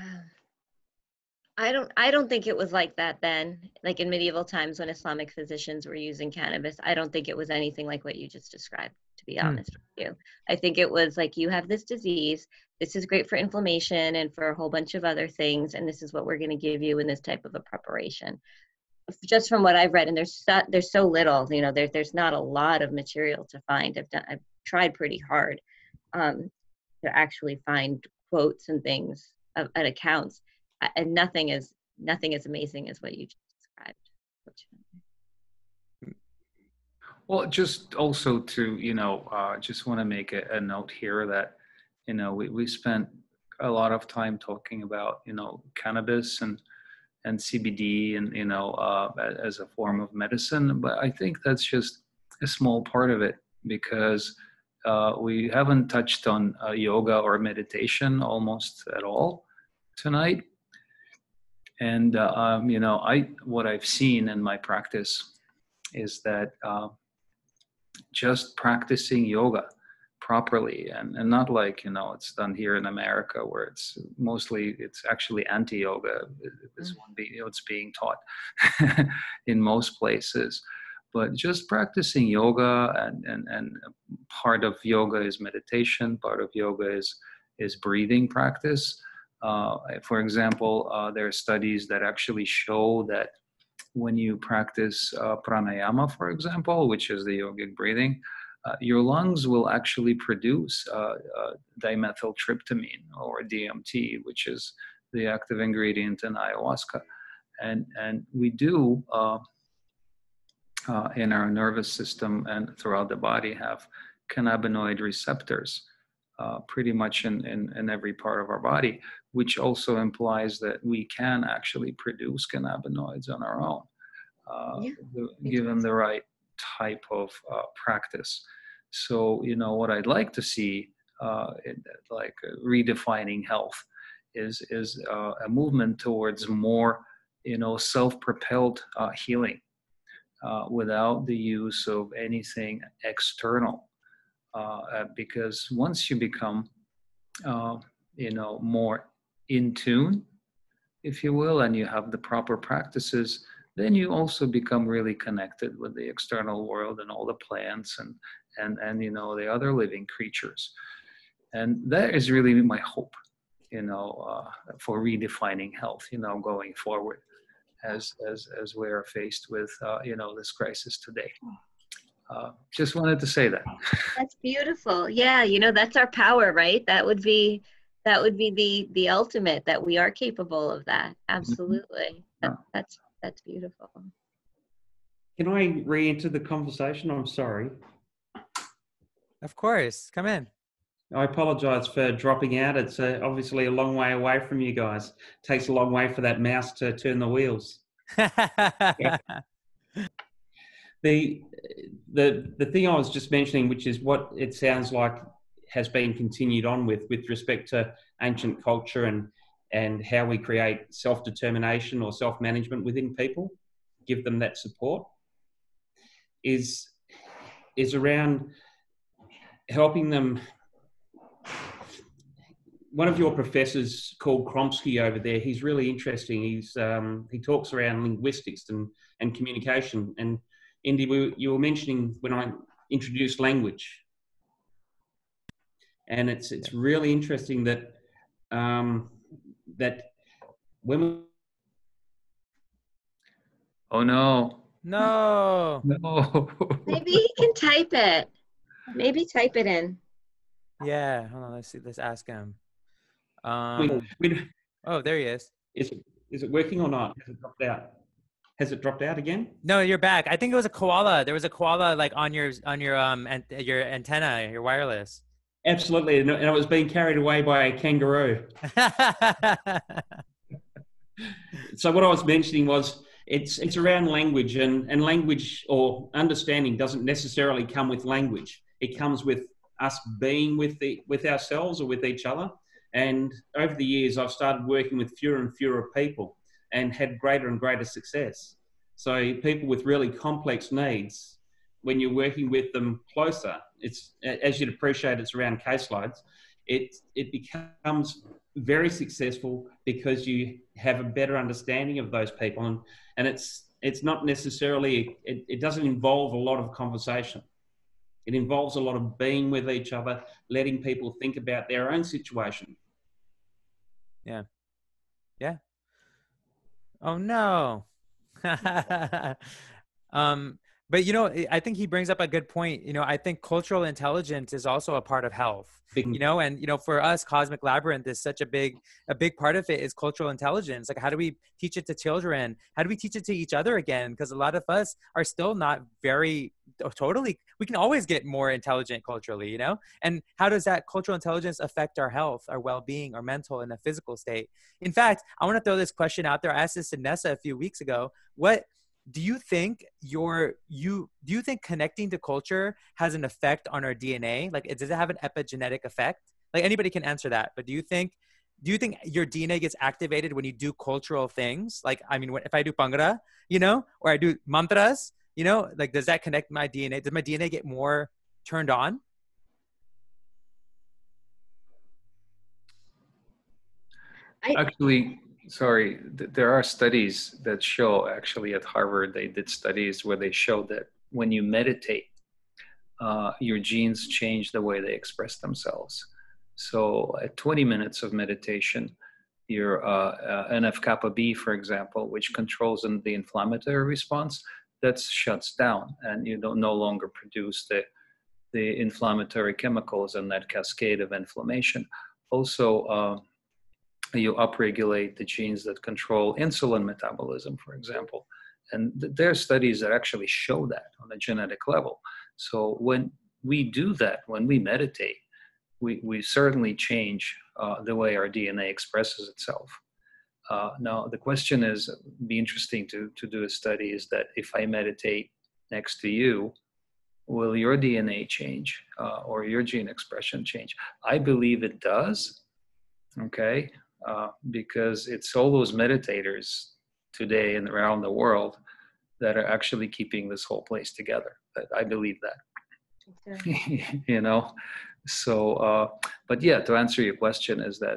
I don't think it was like that then. Like in medieval times when Islamic physicians were using cannabis, I don't think it was anything like what you just described, to be honest with you. I think it was like, you have this disease, this is great for inflammation and for a whole bunch of other things, and this is what we're going to give you in this type of a preparation. Just from what I've read, and there's so little, there's not a lot of material to find. I've tried pretty hard to actually find quotes and things and accounts. And nothing is amazing as what you just described, unfortunately. Well, just also to, just want to make a note here that, we spent a lot of time talking about, cannabis and CBD and, as a form of medicine. But I think that's just a small part of it, because we haven't touched on yoga or meditation almost at all tonight. And, what I've seen in my practice is that just practicing yoga properly, and not like, it's done here in America where it's actually anti-yoga. It's being taught in most places. But just practicing yoga, and part of yoga is meditation, part of yoga is breathing practice. For example, there are studies that actually show that when you practice pranayama, for example, which is the yogic breathing, your lungs will actually produce dimethyltryptamine, or DMT, which is the active ingredient in ayahuasca. And we do, in our nervous system and throughout the body, have cannabinoid receptors. Pretty much in every part of our body, which also implies that we can actually produce cannabinoids on our own, given the right type of practice. So, what I'd like to see, like redefining health, is a movement towards more, self-propelled healing, without the use of anything external. Because once you become, more in tune, if you will, and you have the proper practices, then you also become really connected with the external world and all the plants and the other living creatures. And that is really my hope, for redefining health, going forward, as we're faced with, this crisis today. Just wanted to say that. That's beautiful. Yeah, that's our power, right? That would be the ultimate, that we are capable of that. Absolutely. That's beautiful. Can I re-enter the conversation? I'm sorry. Of course, come in. I apologize for dropping out. It's obviously a long way away from you guys. It takes a long way for that mouse to turn the wheels. Yeah. The thing I was just mentioning, which is what it sounds like has been continued on with respect to ancient culture and how we create self-determination or self-management within people, give them that support, is around helping them. One of your professors called Kromsky over there, he's really interesting. He talks around linguistics and communication. And Indy, you were mentioning when I introduced language, and it's really interesting that that when Oh no. No. No. Maybe you can type it. Maybe type it in. Yeah. Hold on. Let's see. Let's ask him. Oh, there he is. Is it working or not? Has it dropped out? Has it dropped out again? No, you're back. I think it was a koala. There was a koala like on your your antenna, your wireless. Absolutely, and I was being carried away by a kangaroo. So what I was mentioning was it's around language, and language or understanding doesn't necessarily come with language. It comes with us being with ourselves or with each other. And over the years, I've started working with fewer and fewer people and had greater and greater success. So people with really complex needs, when you're working with them closer, it's, as you'd appreciate, it's around caseloads. It becomes very successful because you have a better understanding of those people, and it's not necessarily, it doesn't involve a lot of conversation. It involves a lot of being with each other, letting people think about their own situation. Yeah. Yeah. Oh no. But you know, I think he brings up a good point. You know, I think cultural intelligence is also a part of health. You know, and you know, for us, Cosmic Labyrinth is such a big part of it is cultural intelligence. Like, how do we teach it to children? How do we teach it to each other again? Because a lot of us are still not very totally. We can always get more intelligent culturally, you know. And how does that cultural intelligence affect our health, our well-being, our mental, and a physical state? In fact, I want to throw this question out there. I asked this to Nessa a few weeks ago. What do you think do you think connecting to culture has an effect on our DNA? Like, does it have an epigenetic effect? Like, anybody can answer that, but do you think your DNA gets activated when you do cultural things? Like, I mean, if I do Bhangra, you know, or I do mantras, you know, like, does that connect my DNA? Does my DNA get more turned on? Actually, sorry, there are studies that show, actually at Harvard, they did studies where they showed that when you meditate, your genes change the way they express themselves. So at 20 minutes of meditation, your NF-kappa B, for example, which controls the inflammatory response, that shuts down, and you don't no longer produce the inflammatory chemicals and that cascade of inflammation. Also, you upregulate the genes that control insulin metabolism, for example. And there are studies that actually show that on a genetic level. So when we do that, when we meditate, we certainly change the way our DNA expresses itself. Now, the question is, be interesting to do a study, is that if I meditate next to you, will your DNA change or your gene expression change? I believe it does, okay? Because it's all those meditators today and around the world that are actually keeping this whole place together. I believe that. You know, so but yeah, to answer your question, is that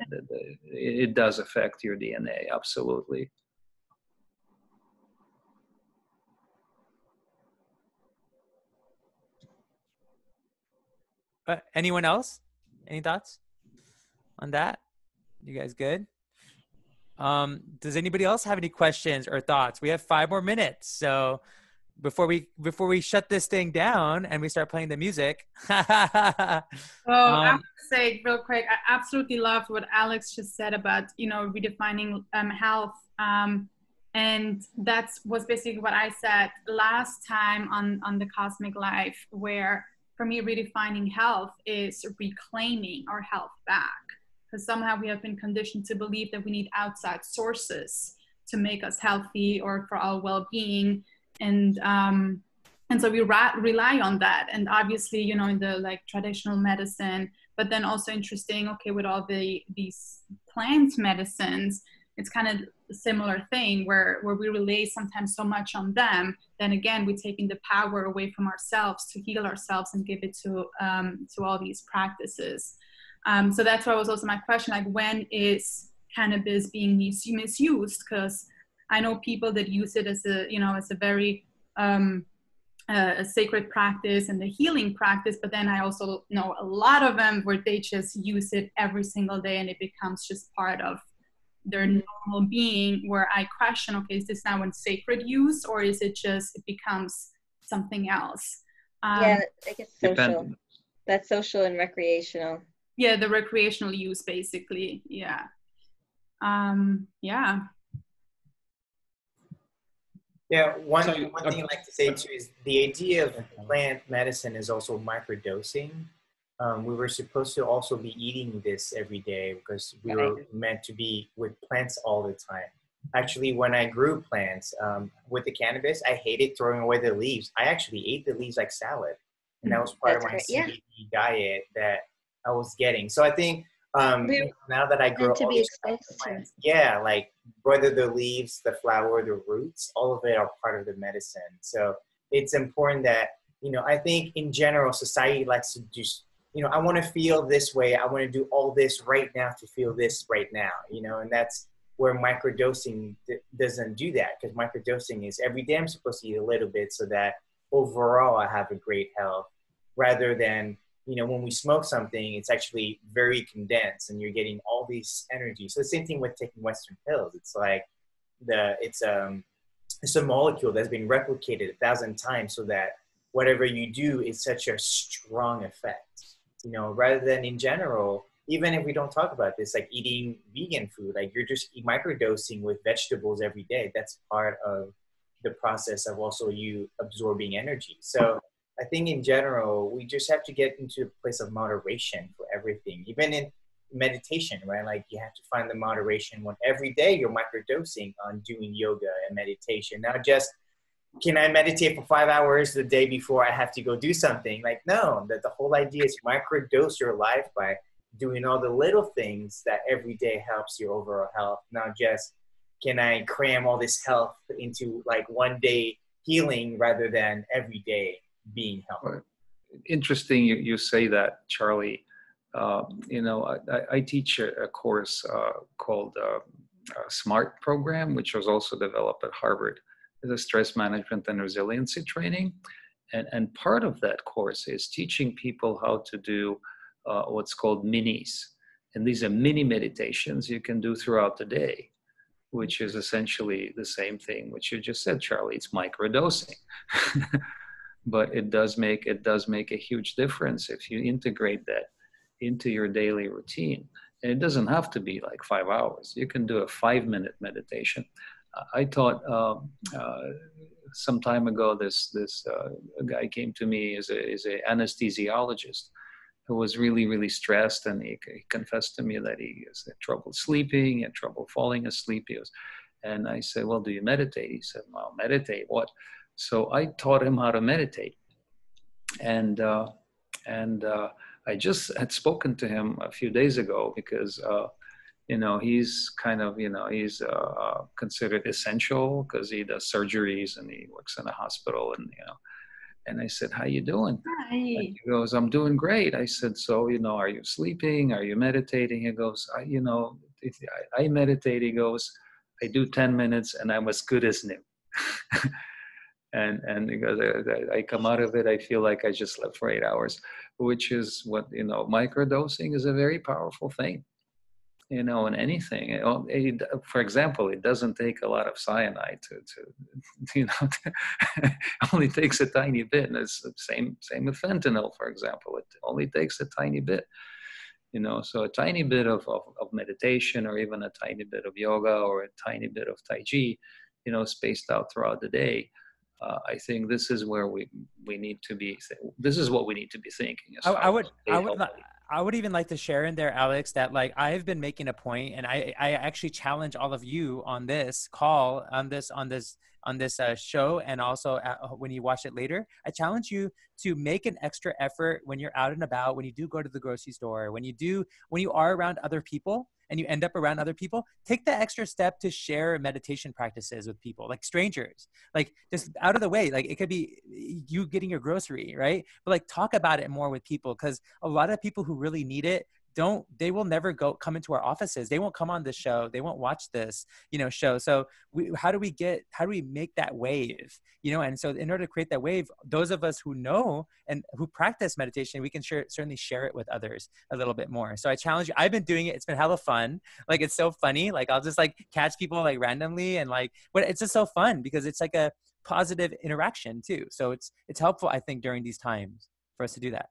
it does affect your DNA, absolutely. Anyone else? Any thoughts on that? You guys good? Does anybody else have any questions or thoughts? We have 5 more minutes, so before we shut this thing down and we start playing the music. I would say real quick, I absolutely loved what Alex just said about, you know, redefining health, and that was basically what I said last time on the Cosmic Life, where for me redefining health is reclaiming our health back. Because somehow we have been conditioned to believe that we need outside sources to make us healthy or for our well-being. And so we rely on that. And obviously, you know, in the like traditional medicine, but then also interesting, okay, with all these plant medicines, it's kind of a similar thing where we rely sometimes so much on them, then again, we're taking the power away from ourselves to heal ourselves and give it to all these practices. So that's why was also my question, like, when is cannabis being misused? Because I know people that use it as a, you know, as a very a sacred practice and the healing practice, but then I also know a lot of them where they just use it every single day and it becomes just part of their normal being, where I question, okay, is this now in sacred use, or is it just, it becomes something else? Yeah, I guess social. That's social and recreational. Yeah, the recreational use, basically. Yeah. Yeah. Yeah, one thing I'd like to say too is the idea of plant medicine is also microdosing. We were supposed to also be eating this every day because we were meant to be with plants all the time. Actually, when I grew plants with the cannabis, I hated throwing away the leaves. I actually ate the leaves like salad. And that was part of my CBD diet that I was getting. So I think now that I grow all these plants, yeah, like whether the leaves, the flower, the roots, all of it are part of the medicine. So it's important that, you know, I think in general, society likes to just, you know, I want to feel this way. I want to do all this right now to feel this right now, you know, and that's where microdosing doesn't do that, because microdosing is every day I'm supposed to eat a little bit so that overall I have a great health, rather than, you know, when we smoke something, it's actually very condensed and you're getting all these energy. So the same thing with taking Western pills. It's like it's a molecule that's been replicated 1,000 times so that whatever you do is such a strong effect, you know, rather than in general, even if we don't talk about this, like eating vegan food, like you're just microdosing with vegetables every day. That's part of the process of also you absorbing energy. So I think in general, we just have to get into a place of moderation for everything, even in meditation, right? Like you have to find the moderation when every day you're microdosing on doing yoga and meditation. Not just, can I meditate for 5 hours the day before I have to go do something? Like, no, that the whole idea is microdose your life by doing all the little things that every day helps your overall health. Not just, can I cram all this health into like one day healing rather than every day being healthy. Interesting you say that, Charlie. You know, I teach a course called SMART program, which was also developed at Harvard. It's a stress management and resiliency training. And part of that course is teaching people how to do what's called minis. And these are mini meditations you can do throughout the day, which is essentially the same thing, which you just said, Charlie. It's microdosing. But it does make a huge difference if you integrate that into your daily routine. And it doesn't have to be like 5 hours. You can do a 5-minute meditation. I taught some time ago. This guy came to me as a anesthesiologist who was really stressed, and he confessed to me that he has trouble sleeping, he had trouble falling asleep. And I said, "Well, do you meditate?" He said, "Well, meditate what?" So I taught him how to meditate, and I just had spoken to him a few days ago because you know, he's kind of, you know, he's considered essential because he does surgeries and he works in a hospital, and you know, and I said, "How you doing?" Hi. And he goes, "I'm doing great." I said, "So, you know, are you sleeping? Are you meditating?" He goes, "You know, if I meditate," he goes, "I do 10 minutes and I'm as good as new." And because I come out of it, I feel like I just slept for 8 hours, which is what, you know, microdosing is a very powerful thing, you know, in anything. For example, it doesn't take a lot of cyanide to you know, it only takes a tiny bit. And it's the same with fentanyl, for example. It only takes a tiny bit, you know, so a tiny bit of meditation, or even a tiny bit of yoga, or a tiny bit of Tai Chi, you know, spaced out throughout the day. I think this is where we need to be. This is what we need to be thinking. I would even like to share in there, Alex, that like I've been making a point, and I actually challenge all of you on this call, on this show, and also when you watch it later. I challenge you to make an extra effort when you're out and about, when you do go to the grocery store, when you are around other people, and you end up around other people, take the extra step to share meditation practices with people, like strangers, like just out of the way. Like it could be you getting your grocery, right? But like talk about it more with people, because a lot of people who really need it they will never come into our offices. They won't come on this show. They won't watch this, show. So how do we make that wave, And so in order to create that wave, those of us who know and who practice meditation, we can certainly share it with others a little bit more. So I challenge you. I've been doing it. It's been hella fun. Like, it's so funny. Like, I'll just like catch people like randomly, and like, but it's just so fun because it's like a positive interaction too. So it's helpful, I think, during these times for us to do that.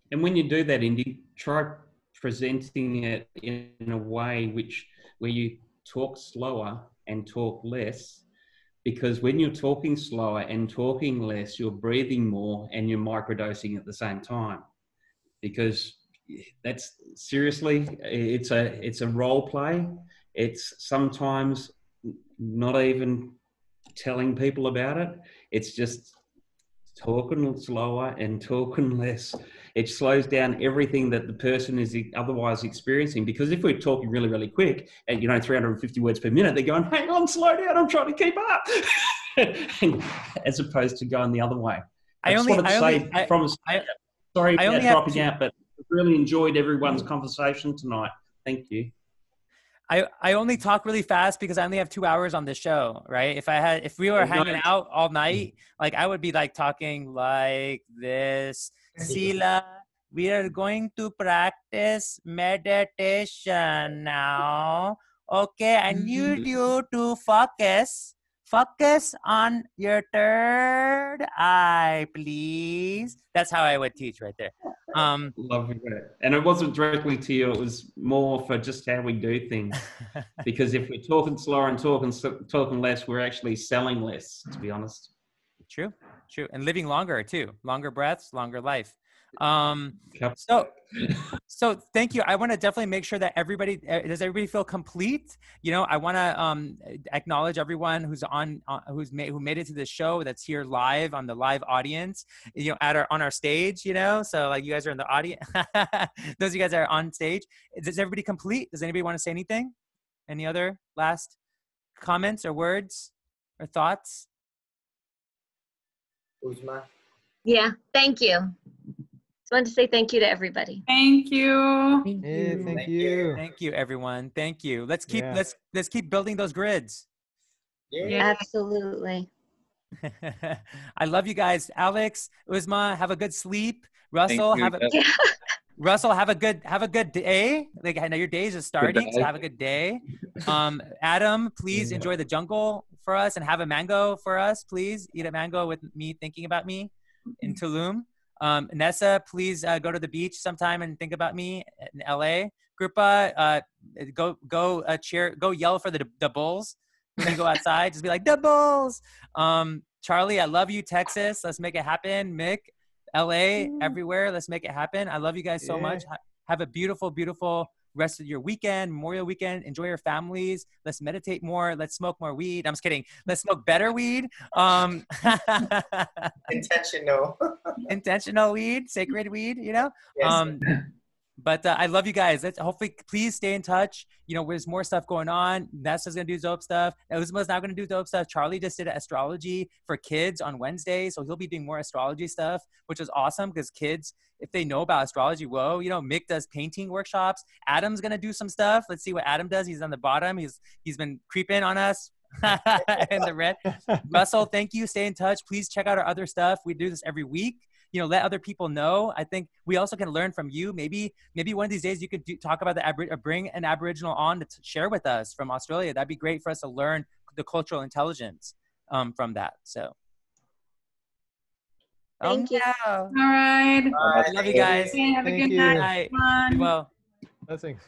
And when you do that, Indy, try presenting it in a way where you talk slower and talk less, because when you're talking slower and talking less, you're breathing more and you're microdosing at the same time. Because that's seriously, it's a role play. It's sometimes not even telling people about it. It's just talking slower and talking less. It slows down everything that the person is otherwise experiencing. Because if we're talking really, really quick at 350 words per minute, they're going, hang on, slow down, I'm trying to keep up. As opposed to going the other way. Sorry about dropping out, but I really enjoyed everyone's conversation tonight. Thank you. I only talk really fast because I only have 2 hours on the show, right? If we were hanging out all night, like I would be like talking like this. Sila, we are going to practice meditation now. Okay, I need you to focus on your third eye, please. That's how I would teach right there. Love it. And it wasn't directly to you, it was more for just how we do things. Because if we're talking slower and talking less, we're actually selling less, to be honest. True. And living longer too. Longer breaths, longer life. So thank you. I want to definitely make sure that does everybody feel complete? I want to acknowledge everyone who's who made it to the show, that's here live on the live audience, on our stage, so like you guys are in the audience. Those of you guys that are on stage. Is everybody complete? Does anybody want to say anything? Any other last comments or words or thoughts? Uzma? Yeah, thank you. Just wanted to say thank you to everybody. Thank you. Thank you. Thank you, everyone. Thank you. Let's keep building those grids. Yeah. Absolutely. I love you guys. Alex, Uzma, have a good sleep. Russell, have a good day. Like, I know your day is just starting, so have a good day. Adam, please enjoy the jungle for us and have a mango for us. Please eat a mango with me thinking about me in Tulum. Nessa, please go to the beach sometime and think about me in LA. Grupa, go yell for the Bulls when you go outside. Just be like, the Bulls. Charlie, I love you. Texas, let's make it happen. Mick, LA, everywhere, let's make it happen. I love you guys so much. Have a beautiful, beautiful rest of your weekend, Memorial weekend. Enjoy your families. Let's meditate more. Let's smoke more weed. I'm just kidding. Let's smoke better weed. Intentional weed, sacred weed, Yes. But I love you guys. Hopefully, please stay in touch. There's more stuff going on. Nessa's going to do dope stuff. Uzma's now going to do dope stuff. Charlie just did astrology for kids on Wednesday. So he'll be doing more astrology stuff, which is awesome because kids, if they know about astrology, Mick does painting workshops. Adam's going to do some stuff. Let's see what Adam does. He's on the bottom. He's been creeping on us. In the red. Russell, thank you. Stay in touch. Please check out our other stuff. We do this every week. Let other people know. I think we also can learn from you. Maybe one of these days you could talk about bring an Aboriginal on to share with us from Australia. That'd be great for us to learn the cultural intelligence from that. So. Thank you. All right. I love you guys. Okay, have a good night. Be well. Blessings.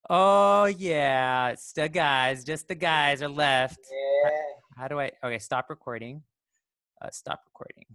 Oh yeah, it's just the guys are left. Yeah. How do I? Okay, stop recording. Stop recording.